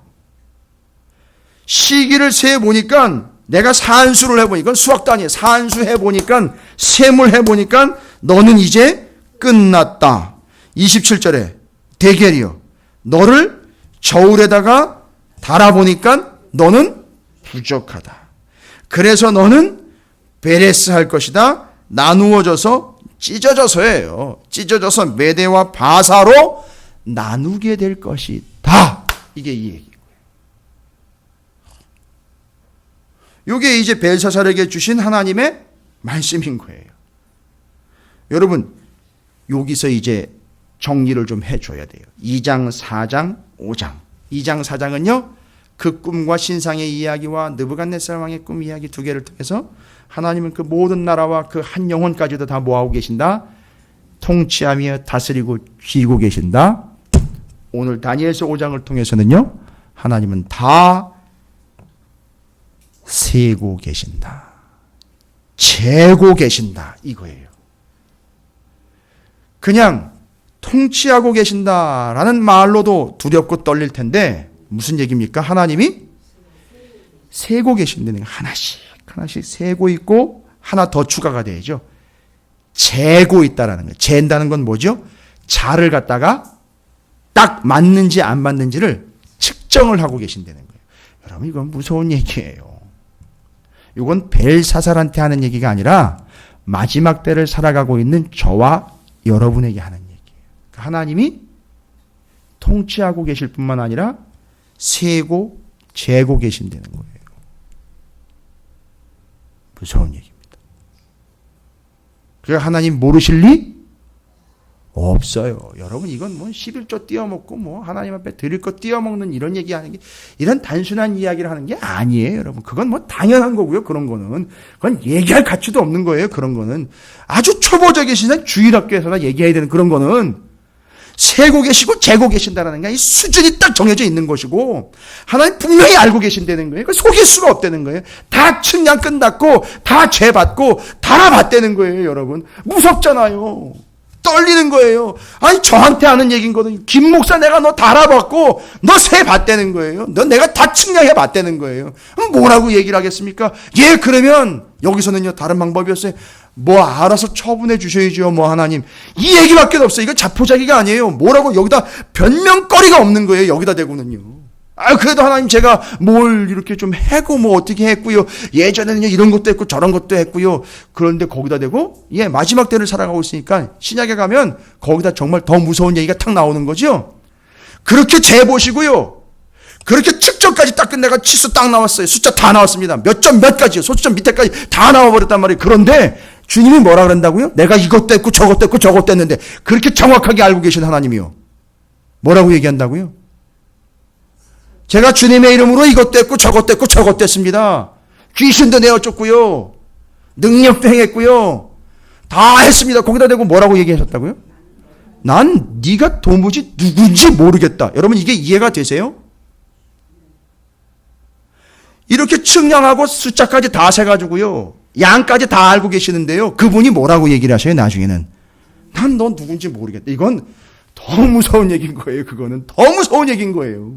S1: 시기를 세 보니까 내가 산수를 해보니까 수학도 아니에요. 산수 해보니까 셈을 해보니까 너는 이제 끝났다. 27절에 대겔이요. 너를 저울에다가 달아보니까 너는 부족하다. 그래서 너는 베레스 할 것이다. 나누어져서 찢어져서예요. 찢어져서 메대와 바사로 나누게 될 것이다. 이게 이 얘기고요. 이게 이제 벨사살에게 주신 하나님의 말씀인 거예요. 여러분, 여기서 이제 정리를 좀 해줘야 돼요. 2장, 4장, 5장. 2장, 4장은요. 그 꿈과 신상의 이야기와 느부갓네살 왕의 꿈 이야기 두 개를 통해서 하나님은 그 모든 나라와 그 한 영혼까지도 다 모아오고 계신다. 통치하며 다스리고 쥐고 계신다. 오늘 다니엘서 5장을 통해서는요. 하나님은 다 세고 계신다. 재고 계신다. 이거예요. 그냥 통치하고 계신다라는 말로도 두렵고 떨릴 텐데 무슨 얘기입니까? 하나님이 세고 계신다는 하나씩 세고 있고 하나 더 추가가 되죠. 재고 있다라는 거예요. 잰다는 건 뭐죠? 자를 갖다가 딱 맞는지 안 맞는지를 측정을 하고 계신다는 거예요. 여러분 이건 무서운 얘기예요. 이건 벨사살한테 하는 얘기가 아니라 마지막 때를 살아가고 있는 저와 여러분에게 하는 얘기예요. 하나님이 통치하고 계실 뿐만 아니라 세고 재고 계신다는 거예요. 무서운 얘기입니다. 그래서 하나님 모르실 리 없어요. 여러분 이건 뭐 11조 띄어먹고 뭐 하나님 앞에 드릴 거 띄어먹는 이런 얘기하는 게 이런 단순한 이야기를 하는 게 아니에요. 여러분 그건 뭐 당연한 거고요. 그런 거는 그건 얘기할 가치도 없는 거예요. 그런 거는 아주 초보적이신 주일학교에서나 얘기해야 되는 그런 거는 세고 계시고 재고 계신다는 게 이 수준이 딱 정해져 있는 것이고 하나님 분명히 알고 계신다는 거예요. 속일 수가 없다는 거예요. 다 측량 끝났고 다 죄받고 달아봤다는 거예요. 여러분 무섭잖아요. 떨리는 거예요. 아니 저한테 하는 얘기인 거는 김 목사 내가 너 달아봤고 너 세 봤다는 거예요. 너 내가 다 측량해 봤다는 거예요. 그럼 뭐라고 얘기를 하겠습니까? 예 그러면 여기서는요 다른 방법이었어요. 뭐 알아서 처분해 주셔야죠. 뭐 하나님 이 얘기밖에 없어요. 이거 자포자기가 아니에요. 뭐라고 여기다 변명거리가 없는 거예요. 여기다 대고는요. 아 그래도 하나님 제가 뭘 이렇게 좀 해고 뭐 어떻게 했고요. 예전에는요 이런 것도 했고 저런 것도 했고요. 그런데 거기다 대고 예 마지막 때를 살아가고 있으니까 신약에 가면 거기다 정말 더 무서운 얘기가 탁 나오는 거죠. 그렇게 재보시고요. 그렇게 측정까지 딱 끝내가 치수 딱 나왔어요. 숫자 다 나왔습니다. 몇 점 몇 가지요. 소수점 밑에까지 다 나와버렸단 말이에요. 그런데 주님이 뭐라 그런다고요? 내가 이것도 했고 저것도 했고 저것도 했는데 그렇게 정확하게 알고 계신 하나님이요. 뭐라고 얘기한다고요? 제가 주님의 이름으로 이것도 했고 저것도 했고 저것도 했습니다. 귀신도 내어쫓고요. 능력도 행했고요. 다 했습니다. 거기다 대고 뭐라고 얘기하셨다고요? 난 네가 도무지 누군지 모르겠다. 여러분 이게 이해가 되세요? 이렇게 측량하고 숫자까지 다 세가지고요. 양까지 다 알고 계시는데요. 그분이 뭐라고 얘기를 하셔요, 나중에는? 난 넌 누군지 모르겠다. 이건 더 무서운 얘기인 거예요, 그거는. 더 무서운 얘기인 거예요.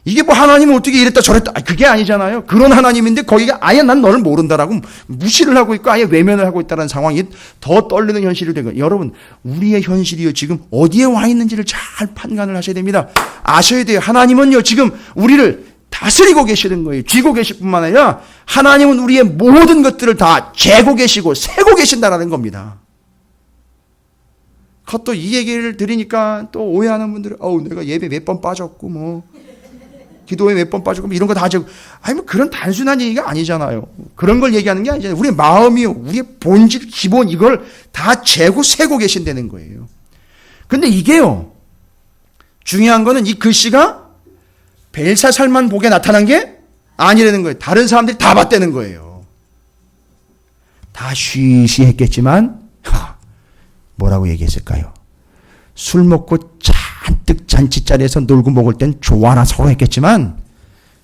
S1: 이게 뭐 하나님은 어떻게 이랬다 저랬다. 그게 아니잖아요. 그런 하나님인데 거기가 아예 난 너를 모른다라고 무시를 하고 있고 아예 외면을 하고 있다는 상황이 더 떨리는 현실이 되고 여러분 우리의 현실이요 지금 어디에 와 있는지를 잘 판단을 하셔야 됩니다. 아셔야 돼요. 하나님은요 지금 우리를 다스리고 계시는 거예요. 쥐고 계실 뿐만 아니라 하나님은 우리의 모든 것들을 다 재고 계시고 세고 계신다라는 겁니다. 또 이 얘기를 들으니까 또 오해하는 분들은 내가 예배 몇 번 빠졌고 뭐 기도에 몇 번 빠지고 이런 거 다 재고 아니 뭐 그런 단순한 얘기가 아니잖아요. 그런 걸 얘기하는 게 아니잖아요. 우리의 마음이요. 우리의 본질 기본 이걸 다 재고 세고 계신다는 거예요. 근데 이게요. 중요한 거는 이 글씨가 벨사살만 보게 나타난 게 아니라는 거예요. 다른 사람들이 다 봤다는 거예요. 다 쉬쉬했겠지만 뭐라고 얘기했을까요? 술 먹고 잔뜩 잔치자리에서 놀고 먹을 땐 좋아나 서로 했겠지만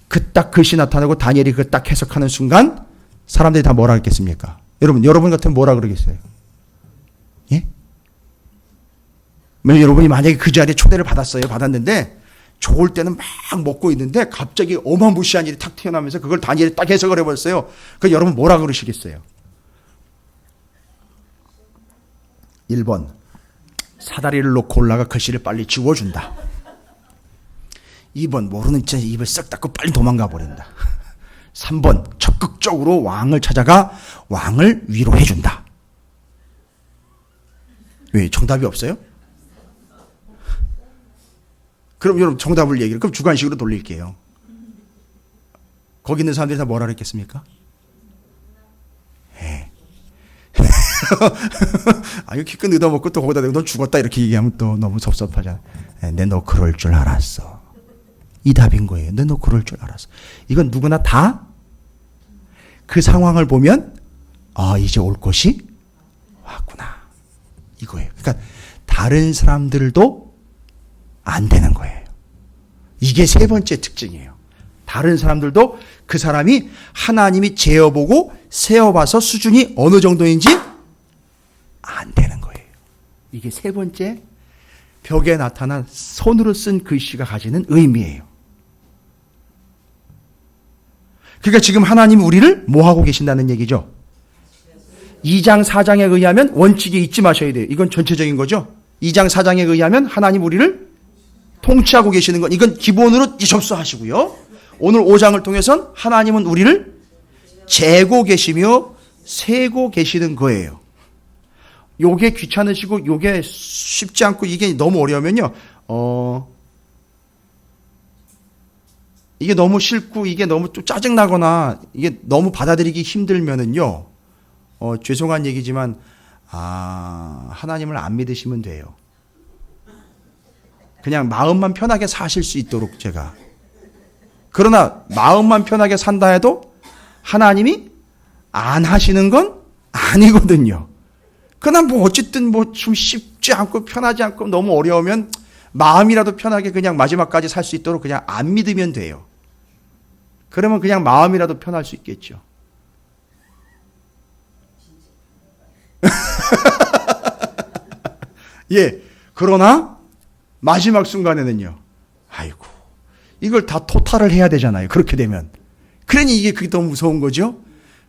S1: 그 딱 글씨 나타나고 다니엘이 그 딱 해석하는 순간 사람들이 다 뭐라 했겠습니까? 여러분 같으면 뭐라 그러겠어요? 예? 여러분이 만약에 그 자리에 초대를 받았는데 좋을 때는 막 먹고 있는데 갑자기 어마무시한 일이 탁 튀어나오면서 그걸 다니엘이 딱 해석을 해버렸어요. 그 여러분 뭐라 그러시겠어요? 1번 사다리를 놓고 올라가 글씨를 빨리 지워준다. 2번 모르는 채 입을 썩 닫고 빨리 도망가 버린다. 3번 적극적으로 왕을 찾아가 왕을 위로해준다. 왜 정답이 없어요? 그럼 여러분 정답을 얘기를 그럼 주관식으로 돌릴게요. 거기 있는 사람들이 다 뭐라 그랬겠습니까? 예. 아, 이거 키끝 얻어먹고 또 거기다 대고 너 죽었다 이렇게 얘기하면 또 너무 섭섭하잖아. 내 너 그럴 줄 알았어. 이 답인 거예요. 내 너 그럴 줄 알았어. 이건 누구나 다 그 상황을 보면 이제 올 것이 왔구나. 이거예요. 그러니까 다른 사람들도 안 되는 거예요. 이게 세 번째 특징이에요. 다른 사람들도 그 사람이 하나님이 재어보고 세어봐서 수준이 어느 정도인지 안 되는 거예요. 이게 세 번째 벽에 나타난 손으로 쓴 글씨가 가지는 의미예요. 그러니까 지금 하나님이 우리를 뭐하고 계신다는 얘기죠? 2장 4장에 의하면 원칙에 잊지 마셔야 돼요. 이건 전체적인 거죠. 2장 4장에 의하면 하나님 우리를 통치하고 계시는 건 이건 기본으로 접수하시고요. 오늘 5장을 통해서는 하나님은 우리를 재고 계시며 세고 계시는 거예요. 요게 귀찮으시고 요게 쉽지 않고 이게 너무 어려우면요. 이게 너무 싫고 이게 너무 좀 짜증나거나 이게 너무 받아들이기 힘들면은요. 죄송한 얘기지만 하나님을 안 믿으시면 돼요. 그냥 마음만 편하게 사실 수 있도록 제가. 그러나 마음만 편하게 산다 해도 하나님이 안 하시는 건 아니거든요. 그러나 뭐 어쨌든 뭐 좀 쉽지 않고 편하지 않고 너무 어려우면 마음이라도 편하게 그냥 마지막까지 살 수 있도록 그냥 안 믿으면 돼요. 그러면 그냥 마음이라도 편할 수 있겠죠. 예. 그러나 마지막 순간에는요. 아이고. 이걸 다 토탈을 해야 되잖아요. 그렇게 되면. 그러니 이게 그게 너무 무서운 거죠.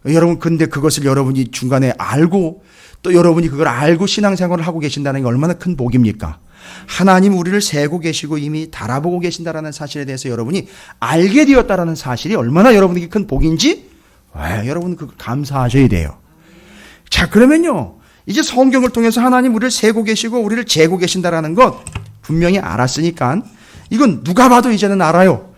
S1: 여러분 근데 그것을 여러분이 중간에 알고 또 여러분이 그걸 알고 신앙생활을 하고 계신다는 게 얼마나 큰 복입니까? 하나님 우리를 세고 계시고 이미 달아보고 계신다라는 사실에 대해서 여러분이 알게 되었다라는 사실이 얼마나 여러분에게 큰 복인지 여러분은 그걸 감사하셔야 돼요. 자, 그러면요. 이제 성경을 통해서 하나님 우리를 세고 계시고 우리를 재고 계신다라는 것 분명히 알았으니까 이건 누가 봐도 이제는 알아요.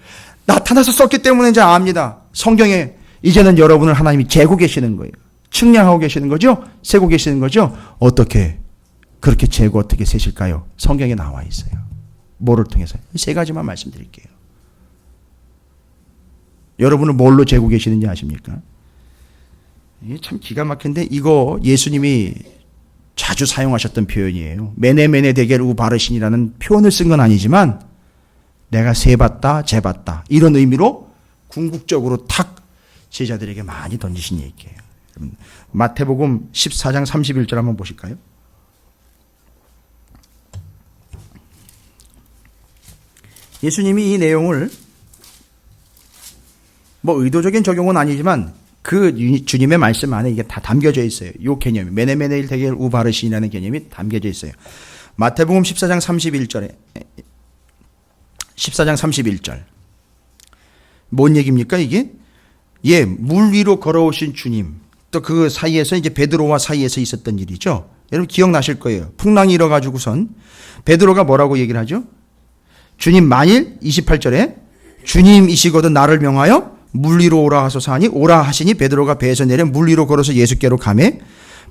S1: 나타나서 썼기 때문에 이제 압니다. 성경에 이제는 여러분을 하나님이 재고 계시는 거예요. 측량하고 계시는 거죠? 세고 계시는 거죠? 어떻게 그렇게 재고 어떻게 세실까요? 성경에 나와 있어요. 뭐를 통해서? 세 가지만 말씀드릴게요. 여러분은 뭘로 재고 계시는지 아십니까? 이게 참 기가 막힌데 이거 예수님이 자주 사용하셨던 표현이에요. 메네메네 데겔 우 바르신이라는 표현을 쓴 건 아니지만 내가 세봤다 재봤다 이런 의미로 궁극적으로 탁 제자들에게 많이 던지신 얘기예요. 마태복음 14장 31절 한번 보실까요? 예수님이 이 내용을 뭐 의도적인 적용은 아니지만 그 주님의 말씀 안에 이게 다 담겨져 있어요. 이 개념이 메네메네일 데겔 우 바르신이라는 개념이 담겨져 있어요. 마태복음 14장 31절에 14장 31절 뭔 얘기입니까 이게? 예, 물 위로 걸어오신 주님 또 그 사이에서 이제 베드로와 사이에서 있었던 일이죠. 여러분 기억나실 거예요. 풍랑이 일어가지고선 베드로가 뭐라고 얘기를 하죠? 주님 만일 28절에 주님이시거든 나를 명하여 물 위로 오라 하소서 하니 오라 하시니 베드로가 배에서 내려 물 위로 걸어서 예수께로 가매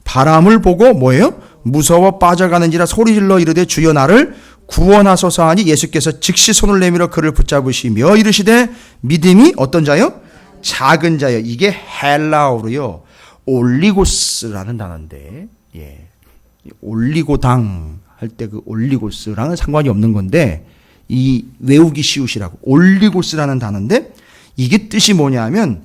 S1: 바람을 보고 뭐예요? 무서워 빠져가는지라 소리질러 이르되 주여 나를 구원하소서 하니 예수께서 즉시 손을 내밀어 그를 붙잡으시며 이르시되 믿음이 어떤 자요? 작은 자요. 이게 헬라어로요. 올리고스라는 단어인데, 예. 올리고당 할 때 그 올리고스랑은 상관이 없는 건데, 이 외우기 쉬우시라고. 올리고스라는 단어인데, 이게 뜻이 뭐냐면,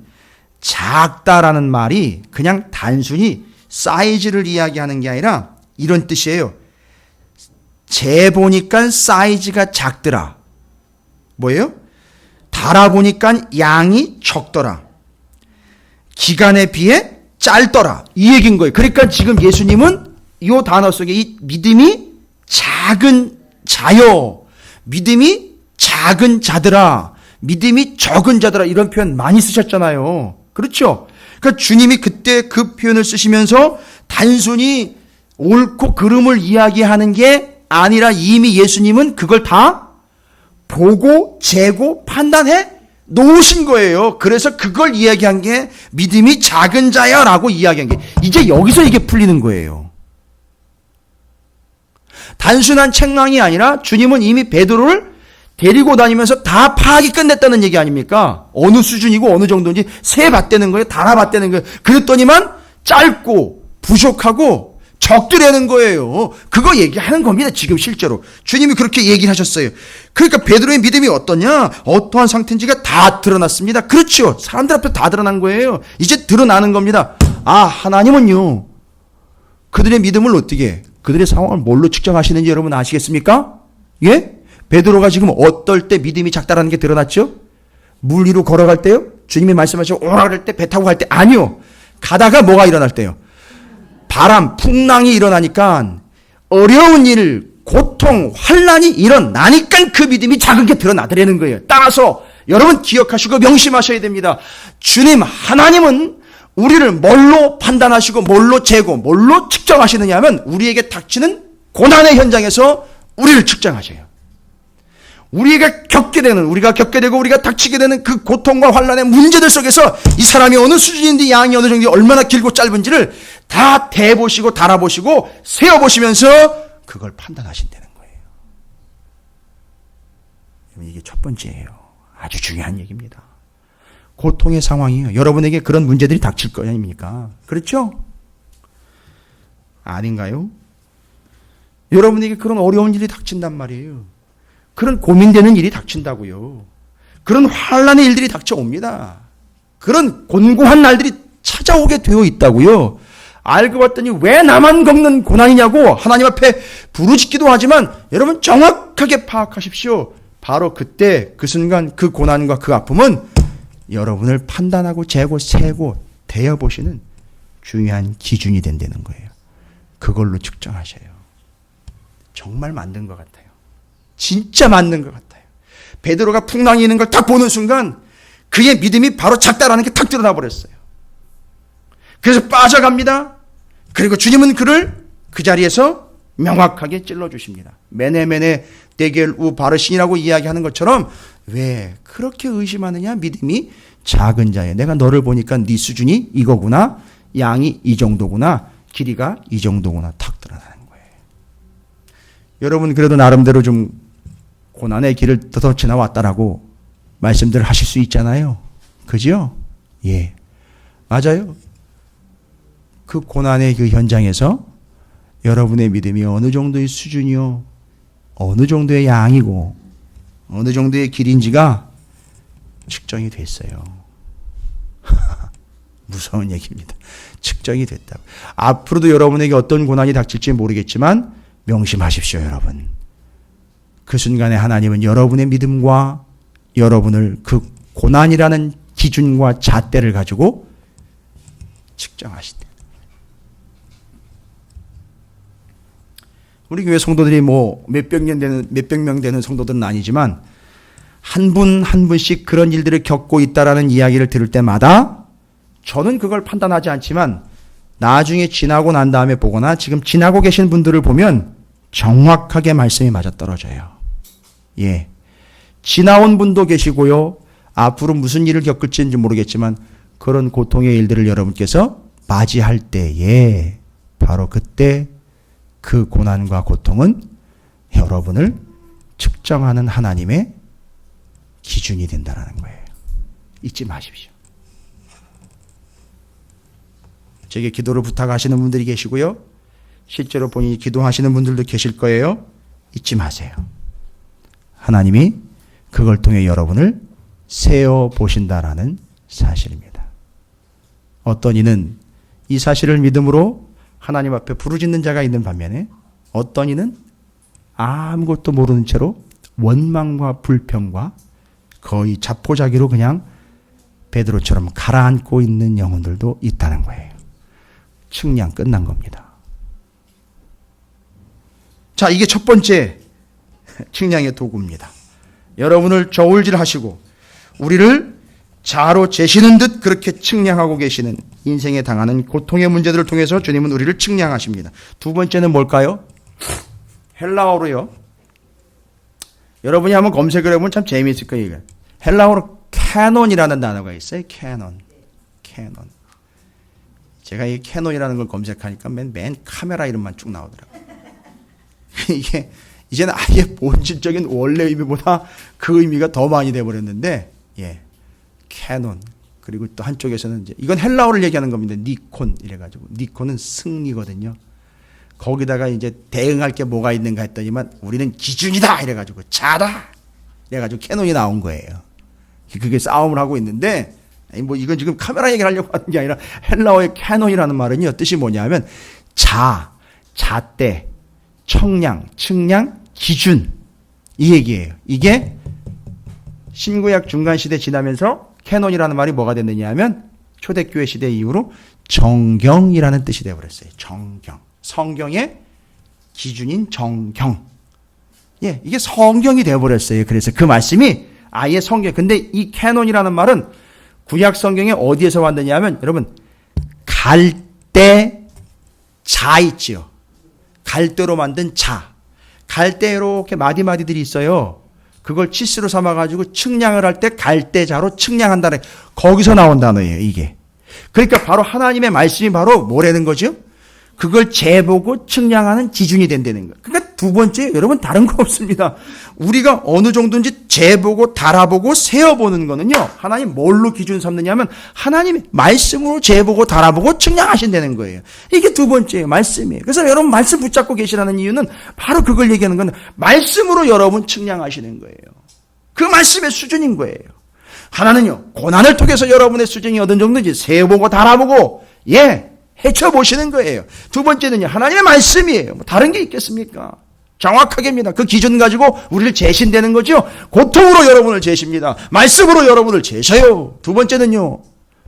S1: 작다라는 말이 그냥 단순히 사이즈를 이야기하는 게 아니라 이런 뜻이에요. 재보니까 사이즈가 작더라. 뭐예요? 달아보니까 양이 적더라. 기간에 비해 짧더라. 이 얘기인 거예요. 그러니까 지금 예수님은 이 단어 속에 이 믿음이 작은 자요. 믿음이 작은 자들아. 믿음이 적은 자들아. 이런 표현 많이 쓰셨잖아요. 그렇죠? 그러니까 주님이 그때 그 표현을 쓰시면서 단순히 옳고 그름을 이야기하는 게 아니라 이미 예수님은 그걸 다 보고 재고 판단해 놓으신 거예요. 그래서 그걸 이야기한 게 믿음이 작은 자야 라고 이야기한 게 이제 여기서 이게 풀리는 거예요. 단순한 책망이 아니라 주님은 이미 베드로를 데리고 다니면서 다 파악이 끝냈다는 얘기 아닙니까? 어느 수준이고 어느 정도인지 세봤다는 거예요. 달아봤다는 거예요. 그랬더니만 짧고 부족하고 적더라는 거예요. 그거 얘기하는 겁니다. 지금 실제로. 주님이 그렇게 얘기를 하셨어요. 그러니까 베드로의 믿음이 어떠냐? 어떠한 상태인지가 다 드러났습니다. 그렇죠. 사람들 앞에 다 드러난 거예요. 이제 드러나는 겁니다. 아, 하나님은요. 그들의 믿음을 어떻게, 그들의 상황을 뭘로 측정하시는지 여러분 아시겠습니까? 예? 베드로가 지금 어떨 때 믿음이 작다라는 게 드러났죠? 물 위로 걸어갈 때요? 주님이 말씀하시고 오라 그럴 때, 배 타고 갈 때? 아니요. 가다가 뭐가 일어날 때요? 바람, 풍랑이 일어나니까 어려운 일, 고통, 환난이 일어나니까 그 믿음이 작은 게 드러나더라는 거예요. 따라서 여러분 기억하시고 명심하셔야 됩니다. 주님 하나님은 우리를 뭘로 판단하시고 뭘로 재고 뭘로 측정하시느냐 하면 우리에게 닥치는 고난의 현장에서 우리를 측정하셔요. 우리가 겪게 되고 우리가 닥치게 되는 그 고통과 환난의 문제들 속에서 이 사람이 어느 수준인지 양이 어느 정도 얼마나 길고 짧은지를 다 대보시고 달아보시고 세어보시면서 그걸 판단하신다는 거예요. 이게 첫 번째예요. 아주 중요한 얘기입니다. 고통의 상황이에요. 여러분에게 그런 문제들이 닥칠 거 아닙니까? 그렇죠? 아닌가요? 여러분에게 그런 어려운 일이 닥친단 말이에요. 그런 고민되는 일이 닥친다고요. 그런 환난의 일들이 닥쳐옵니다. 그런 곤고한 날들이 찾아오게 되어 있다고요. 알고 봤더니 왜 나만 겪는 고난이냐고 하나님 앞에 부르짖기도 하지만 여러분 정확하게 파악하십시오. 바로 그때 그 순간 그 고난과 그 아픔은 여러분을 판단하고 재고 세고 대어보시는 중요한 기준이 된다는 거예요. 그걸로 측정하셔요. 정말 만든 것 같아요. 진짜 맞는 것 같아요. 베드로가 풍랑이 있는 걸 딱 보는 순간 그의 믿음이 바로 작다라는 게 탁 드러나 버렸어요. 그래서 빠져갑니다. 그리고 주님은 그를 그 자리에서 명확하게 찔러주십니다. 메네메네 데겔 우 바르신이라고 이야기하는 것처럼 왜 그렇게 의심하느냐? 믿음이 작은 자예요. 내가 너를 보니까 네 수준이 이거구나. 양이 이 정도구나. 길이가 이 정도구나. 탁 드러나는 거예요. 여러분 그래도 나름대로 좀 고난의 길을 더 지나왔다라고 말씀들을 하실 수 있잖아요. 그죠? 예. 맞아요. 그 고난의 그 현장에서 여러분의 믿음이 어느 정도의 수준이요, 어느 정도의 양이고, 어느 정도의 길인지가 측정이 됐어요. 무서운 얘기입니다. 측정이 됐다. 앞으로도 여러분에게 어떤 고난이 닥칠지 모르겠지만 명심하십시오, 여러분. 그 순간에 하나님은 여러분의 믿음과 여러분을 그 고난이라는 기준과 잣대를 가지고 측정하신다. 우리 교회 성도들이 뭐 몇백 명 되는 성도들은 아니지만 한 분 한 분씩 그런 일들을 겪고 있다라는 이야기를 들을 때마다 저는 그걸 판단하지 않지만 나중에 지나고 난 다음에 보거나 지금 지나고 계신 분들을 보면 정확하게 말씀이 맞아떨어져요. 예. 지나온 분도 계시고요. 앞으로 무슨 일을 겪을지는 모르겠지만 그런 고통의 일들을 여러분께서 맞이할 때에 바로 그때 그 고난과 고통은 여러분을 측정하는 하나님의 기준이 된다는 거예요. 잊지 마십시오. 제게 기도를 부탁하시는 분들이 계시고요. 실제로 본인이 기도하시는 분들도 계실 거예요. 잊지 마세요. 하나님이 그걸 통해 여러분을 세어보신다라는 사실입니다. 어떤 이는 이 사실을 믿음으로 하나님 앞에 부르짖는 자가 있는 반면에 어떤 이는 아무것도 모르는 채로 원망과 불평과 거의 자포자기로 그냥 베드로처럼 가라앉고 있는 영혼들도 있다는 거예요. 측량 끝난 겁니다. 자, 이게 첫 번째 측량의 도구입니다. 여러분을 저울질하시고 우리를 자로 재시는 듯 그렇게 측량하고 계시는 인생에 당하는 고통의 문제들을 통해서 주님은 우리를 측량하십니다. 두 번째는 뭘까요? 헬라어로요. 여러분이 한번 검색을 해보면 참 재미있을 거예요. 헬라어로 캐논이라는 단어가 있어요. 캐논. 제가 이 캐논이라는 걸 검색하니까 맨 카메라 이름만 쭉 나오더라고요. 이게 이제는 아예 본질적인 원래 의미보다 그 의미가 더 많이 돼버렸는데, 예, 캐논. 그리고 또 한쪽에서는 이제 이건 헬라어를 얘기하는 겁니다. 니콘 이래가지고 니콘은 승리거든요. 거기다가 이제 대응할 게 뭐가 있는가 했더니만 우리는 기준이다 이래가지고 자다 이래가지고 캐논이 나온 거예요. 그게 싸움을 하고 있는데, 뭐 이건 지금 카메라 얘기를 하려고 하는 게 아니라 헬라어의 캐논이라는 말은요 뜻이 뭐냐면 잣대, 청량, 측량, 기준 이 얘기예요. 이게 신구약 중간시대 지나면서 캐논이라는 말이 뭐가 됐느냐 하면 초대교회 시대 이후로 정경이라는 뜻이 되어버렸어요. 정경. 성경의 기준인 정경. 예, 이게 성경이 되어버렸어요. 그래서 그 말씀이 아예 성경. 근데 이 캐논이라는 말은 구약 성경에 어디에서 왔느냐 하면 여러분 갈대 자 있지요. 갈대로 만든 자. 갈대 이렇게 마디마디들이 있어요. 그걸 치스로 삼아가지고 측량을 할 때 갈대자로 측량한다는 거기서 나온 단어예요. 이게. 그러니까 바로 하나님의 말씀이 바로 뭐라는 거죠? 그걸 재보고 측량하는 기준이 된다는 거예요. 그러니까 두 번째 여러분 다른 거 없습니다. 우리가 어느 정도인지 재보고 달아보고 세어보는 거는요. 하나님 뭘로 기준 삼느냐면 하나님의 말씀으로 재보고 달아보고 측량하신다는 거예요. 이게 두 번째예요. 말씀이에요. 그래서 여러분 말씀 붙잡고 계시라는 이유는 바로 그걸 얘기하는 건 말씀으로 여러분 측량하시는 거예요. 그 말씀의 수준인 거예요. 하나는요. 고난을 통해서 여러분의 수준이 어떤 정도인지 세어보고 달아보고 헤쳐보시는 거예요. 두 번째는요. 하나님의 말씀이에요. 뭐 다른 게 있겠습니까? 정확하게입니다. 그 기준 가지고 우리를 재신되는 거죠. 고통으로 여러분을 재십니다. 말씀으로 여러분을 재셔요. 두 번째는요.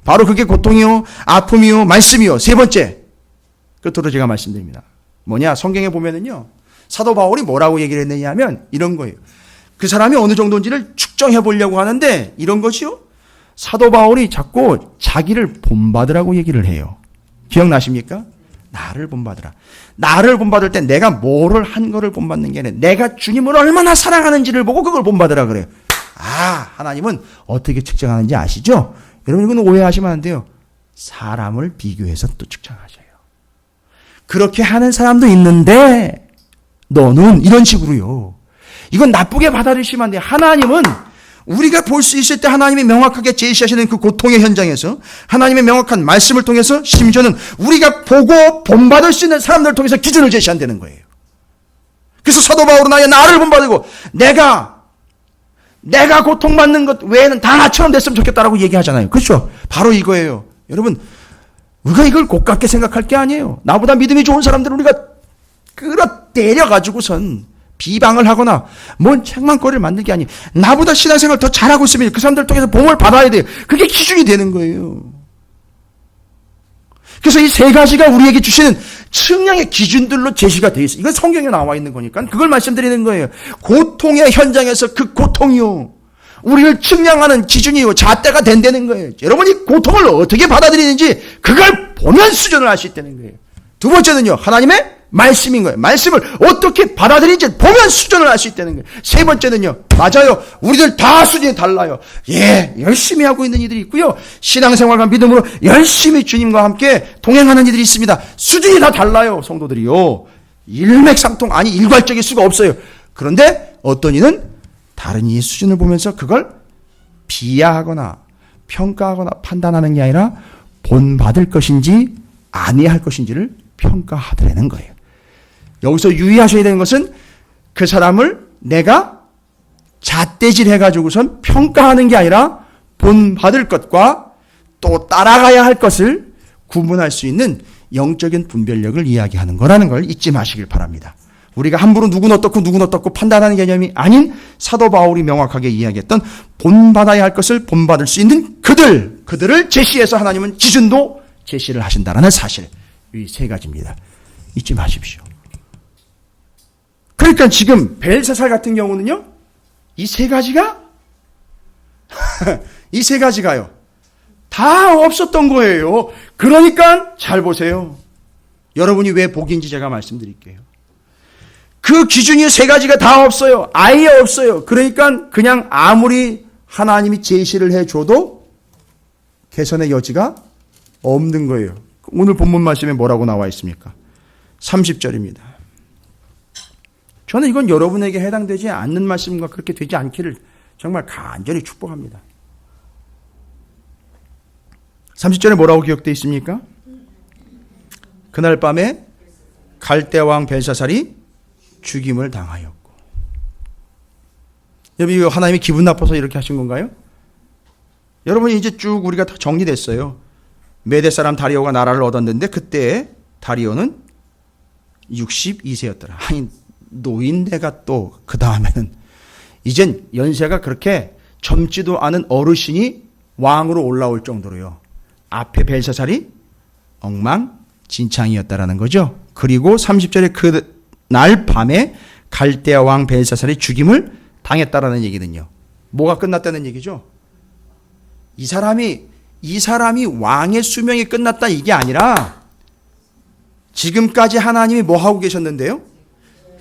S1: 바로 그게 고통이요. 아픔이요. 말씀이요. 세 번째. 끝으로 제가 말씀드립니다. 뭐냐. 성경에 보면은요. 사도 바울이 뭐라고 얘기를 했느냐 하면 이런 거예요. 그 사람이 어느 정도인지를 측정해 보려고 하는데 이런 것이요. 사도 바울이 자꾸 자기를 본받으라고 얘기를 해요. 기억나십니까? 나를 본받으라. 나를 본받을 때 내가 뭐를 한 거를 본받는 게 아니라 내가 주님을 얼마나 사랑하는지를 보고 그걸 본받으라 그래요. 하나님은 어떻게 측정하는지 아시죠? 여러분 이건 오해하시면 안 돼요. 사람을 비교해서 또 측정하셔요. 그렇게 하는 사람도 있는데 너는 이런 식으로요. 이건 나쁘게 받아들이시면 안 돼요. 하나님은 우리가 볼 수 있을 때 하나님이 명확하게 제시하시는 그 고통의 현장에서 하나님의 명확한 말씀을 통해서 심지어는 우리가 보고 본받을 수 있는 사람들을 통해서 기준을 제시한다는 거예요. 그래서 사도 바울은 나를 본받고 내가 고통받는 것 외에는 다 나처럼 됐으면 좋겠다라고 얘기하잖아요. 그렇죠? 바로 이거예요. 여러분 우리가 이걸 고깝게 생각할 게 아니에요. 나보다 믿음이 좋은 사람들을 우리가 끌어내려가지고선 비방을 하거나 뭔 책망거리를 만들 게 아니에요. 나보다 신앙생활 더 잘하고 있으면 그 사람들 통해서 복을 받아야 돼요. 그게 기준이 되는 거예요. 그래서 이 세 가지가 우리에게 주시는 측량의 기준들로 제시가 되어 있어요. 이건 성경에 나와 있는 거니까 그걸 말씀드리는 거예요. 고통의 현장에서 그 고통이요. 우리를 측량하는 기준이요. 잣대가 된다는 거예요. 여러분이 고통을 어떻게 받아들이는지 그걸 보면 수준을 알 수 있다는 거예요. 두 번째는요. 하나님의 말씀인 거예요. 말씀을 어떻게 받아들이는지 보면 수준을 알 수 있다는 거예요. 세 번째는요. 맞아요. 우리들 다 수준이 달라요. 열심히 하고 있는 이들이 있고요. 신앙생활과 믿음으로 열심히 주님과 함께 동행하는 이들이 있습니다. 수준이 다 달라요. 성도들이요. 일맥상통 일괄적일 수가 없어요. 그런데 어떤 이는 다른 이의 수준을 보면서 그걸 비하하거나 평가하거나 판단하는 게 아니라 본받을 것인지 아니할 것인지를 평가하더라는 거예요. 여기서 유의하셔야 되는 것은 그 사람을 내가 잣대질 해가지고선 평가하는 게 아니라 본받을 것과 또 따라가야 할 것을 구분할 수 있는 영적인 분별력을 이야기하는 거라는 걸 잊지 마시길 바랍니다. 우리가 함부로 누구는 어떻고 판단하는 개념이 아닌 사도 바울이 명확하게 이야기했던 본받아야 할 것을 본받을 수 있는 그들을 제시해서 하나님은 기준도 제시를 하신다라는 사실, 이 세 가지입니다. 잊지 마십시오. 그러니까 지금 벨사살 같은 경우는요, 이 세 가지가 이 세 가지가요 다 없었던 거예요. 그러니까 잘 보세요. 여러분이 왜 복인지 제가 말씀드릴게요. 그 기준이 세 가지가 다 없어요. 아예 없어요. 그러니까 그냥 아무리 하나님이 제시를 해줘도 개선의 여지가 없는 거예요. 오늘 본문 말씀에 뭐라고 나와 있습니까? 30절입니다. 저는 이건 여러분에게 해당되지 않는 말씀과 그렇게 되지 않기를 정말 간절히 축복합니다. 30절에 뭐라고 기록되어 있습니까? 그날 밤에 갈대왕 벨사살이 죽임을 당하였고. 여러분, 이거 하나님이 기분 나빠서 이렇게 하신 건가요? 여러분이 이제 쭉 우리가 다 정리됐어요. 메대 사람 다리오가 나라를 얻었는데 그때 다리오는 62세였더라. 아니, 노인네가 또 그 다음에는 이젠 연세가 그렇게 젊지도 않은 어르신이 왕으로 올라올 정도로요. 앞에 벨사살이 엉망진창이었다라는 거죠. 그리고 30절에 그날 밤에 갈대아 왕 벨사살이 죽임을 당했다라는 얘기는요. 뭐가 끝났다는 얘기죠? 이 사람이 왕의 수명이 끝났다 이게 아니라 지금까지 하나님이 뭐 하고 계셨는데요?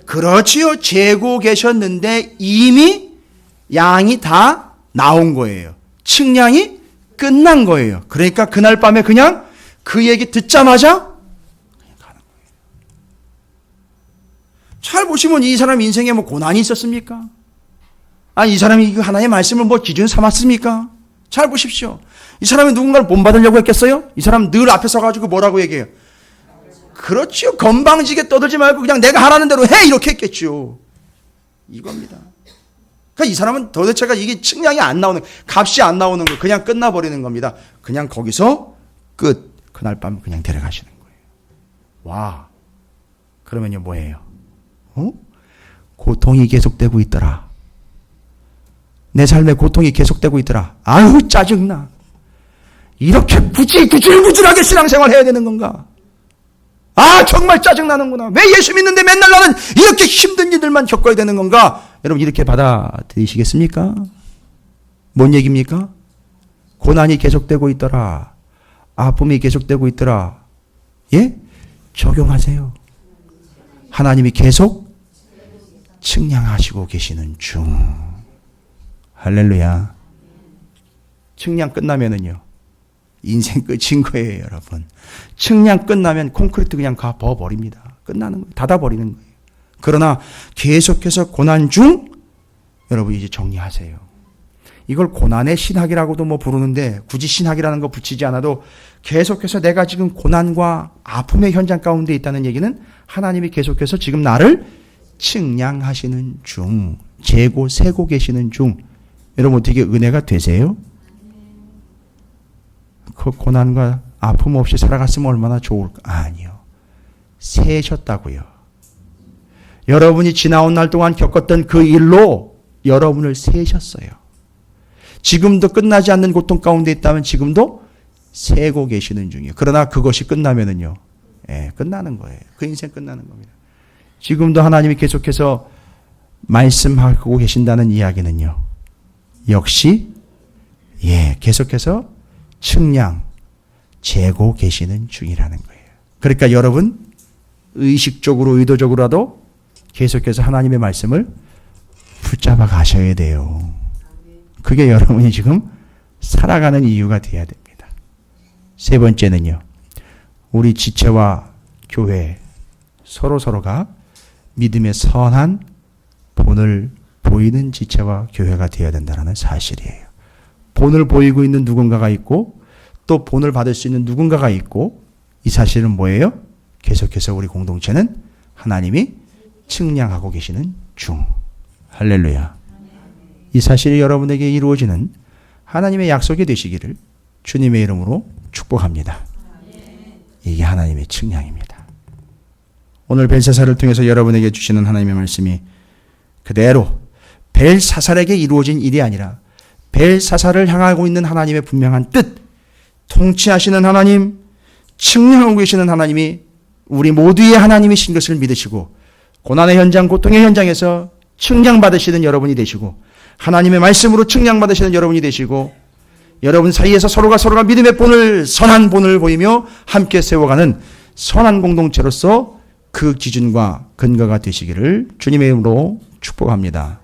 S1: 그렇지요. 재고 계셨는데 이미 양이 다 나온 거예요. 측량이 끝난 거예요. 그러니까 그날 밤에 그냥 그 얘기 듣자마자 그냥 가는 거예요. 잘 보시면 이 사람 인생에 뭐 고난이 있었습니까? 아니, 이 사람이 하나님의 말씀을 뭐 기준 삼았습니까? 잘 보십시오. 이 사람이 누군가를 본받으려고 했겠어요? 이 사람 늘 앞에 서가지고 뭐라고 얘기해요? 그렇죠. 건방지게 떠들지 말고 그냥 내가 하라는 대로 해! 이렇게 했겠죠. 이겁니다. 그러니까 이 사람은 도대체가 이게 측량이 안 나오는, 값이 안 나오는 거, 그냥 끝나버리는 겁니다. 그냥 거기서 끝. 그날 밤 그냥 데려가시는 거예요. 와. 그러면요, 뭐예요? 고통이 계속되고 있더라. 내 삶에 고통이 계속되고 있더라. 아유, 짜증나. 이렇게 구질구질하게 신앙생활 해야 되는 건가? 아, 정말 짜증나는구나. 왜 예수 믿는데 맨날 나는 이렇게 힘든 일들만 겪어야 되는 건가? 여러분, 이렇게 받아들이시겠습니까? 뭔 얘기입니까? 고난이 계속되고 있더라. 아픔이 계속되고 있더라. 예? 적용하세요. 하나님이 계속 측량하시고 계시는 중. 할렐루야. 측량 끝나면은요, 인생 끝인 거예요, 여러분. 측량 끝나면 콘크리트 그냥 버립니다. 끝나는 거예요. 닫아버리는 거예요. 그러나 계속해서 고난 중, 여러분 이제 정리하세요. 이걸 고난의 신학이라고도 뭐 부르는데 굳이 신학이라는 거 붙이지 않아도 계속해서 내가 지금 고난과 아픔의 현장 가운데 있다는 얘기는 하나님이 계속해서 지금 나를 측량하시는 중, 재고 세고 계시는 중. 여러분 어떻게 은혜가 되세요? 그 고난과 아픔 없이 살아갔으면 얼마나 좋을까? 아니요. 세셨다고요. 여러분이 지나온 날 동안 겪었던 그 일로 여러분을 세셨어요. 지금도 끝나지 않는 고통 가운데 있다면 지금도 세고 계시는 중이에요. 그러나 그것이 끝나면은요, 끝나는 거예요. 그 인생 끝나는 겁니다. 지금도 하나님이 계속해서 말씀하고 계신다는 이야기는요, 역시 계속해서 측량, 재고 계시는 중이라는 거예요. 그러니까 여러분 의식적으로 의도적으로라도 계속해서 하나님의 말씀을 붙잡아 가셔야 돼요. 그게 여러분이 지금 살아가는 이유가 돼야 됩니다. 세 번째는요, 우리 지체와 교회 서로가 믿음의 선한 본을 보이는 지체와 교회가 되어야 된다는 사실이에요. 본을 보이고 있는 누군가가 있고 또 본을 받을 수 있는 누군가가 있고 이 사실은 뭐예요? 계속해서 우리 공동체는 하나님이 측량하고 계시는 중. 할렐루야. 이 사실이 여러분에게 이루어지는 하나님의 약속이 되시기를 주님의 이름으로 축복합니다. 이게 하나님의 측량입니다. 오늘 벨사살을 통해서 여러분에게 주시는 하나님의 말씀이 그대로 벨사살에게 이루어진 일이 아니라 벨사살을 향하고 있는 하나님의 분명한 뜻, 통치하시는 하나님, 측량하고 계시는 하나님이 우리 모두의 하나님이신 것을 믿으시고 고난의 현장, 고통의 현장에서 측량받으시는 여러분이 되시고 하나님의 말씀으로 측량받으시는 여러분이 되시고 여러분 사이에서 서로가 믿음의 본을, 선한 본을 보이며 함께 세워가는 선한 공동체로서 그 기준과 근거가 되시기를 주님의 이름으로 축복합니다.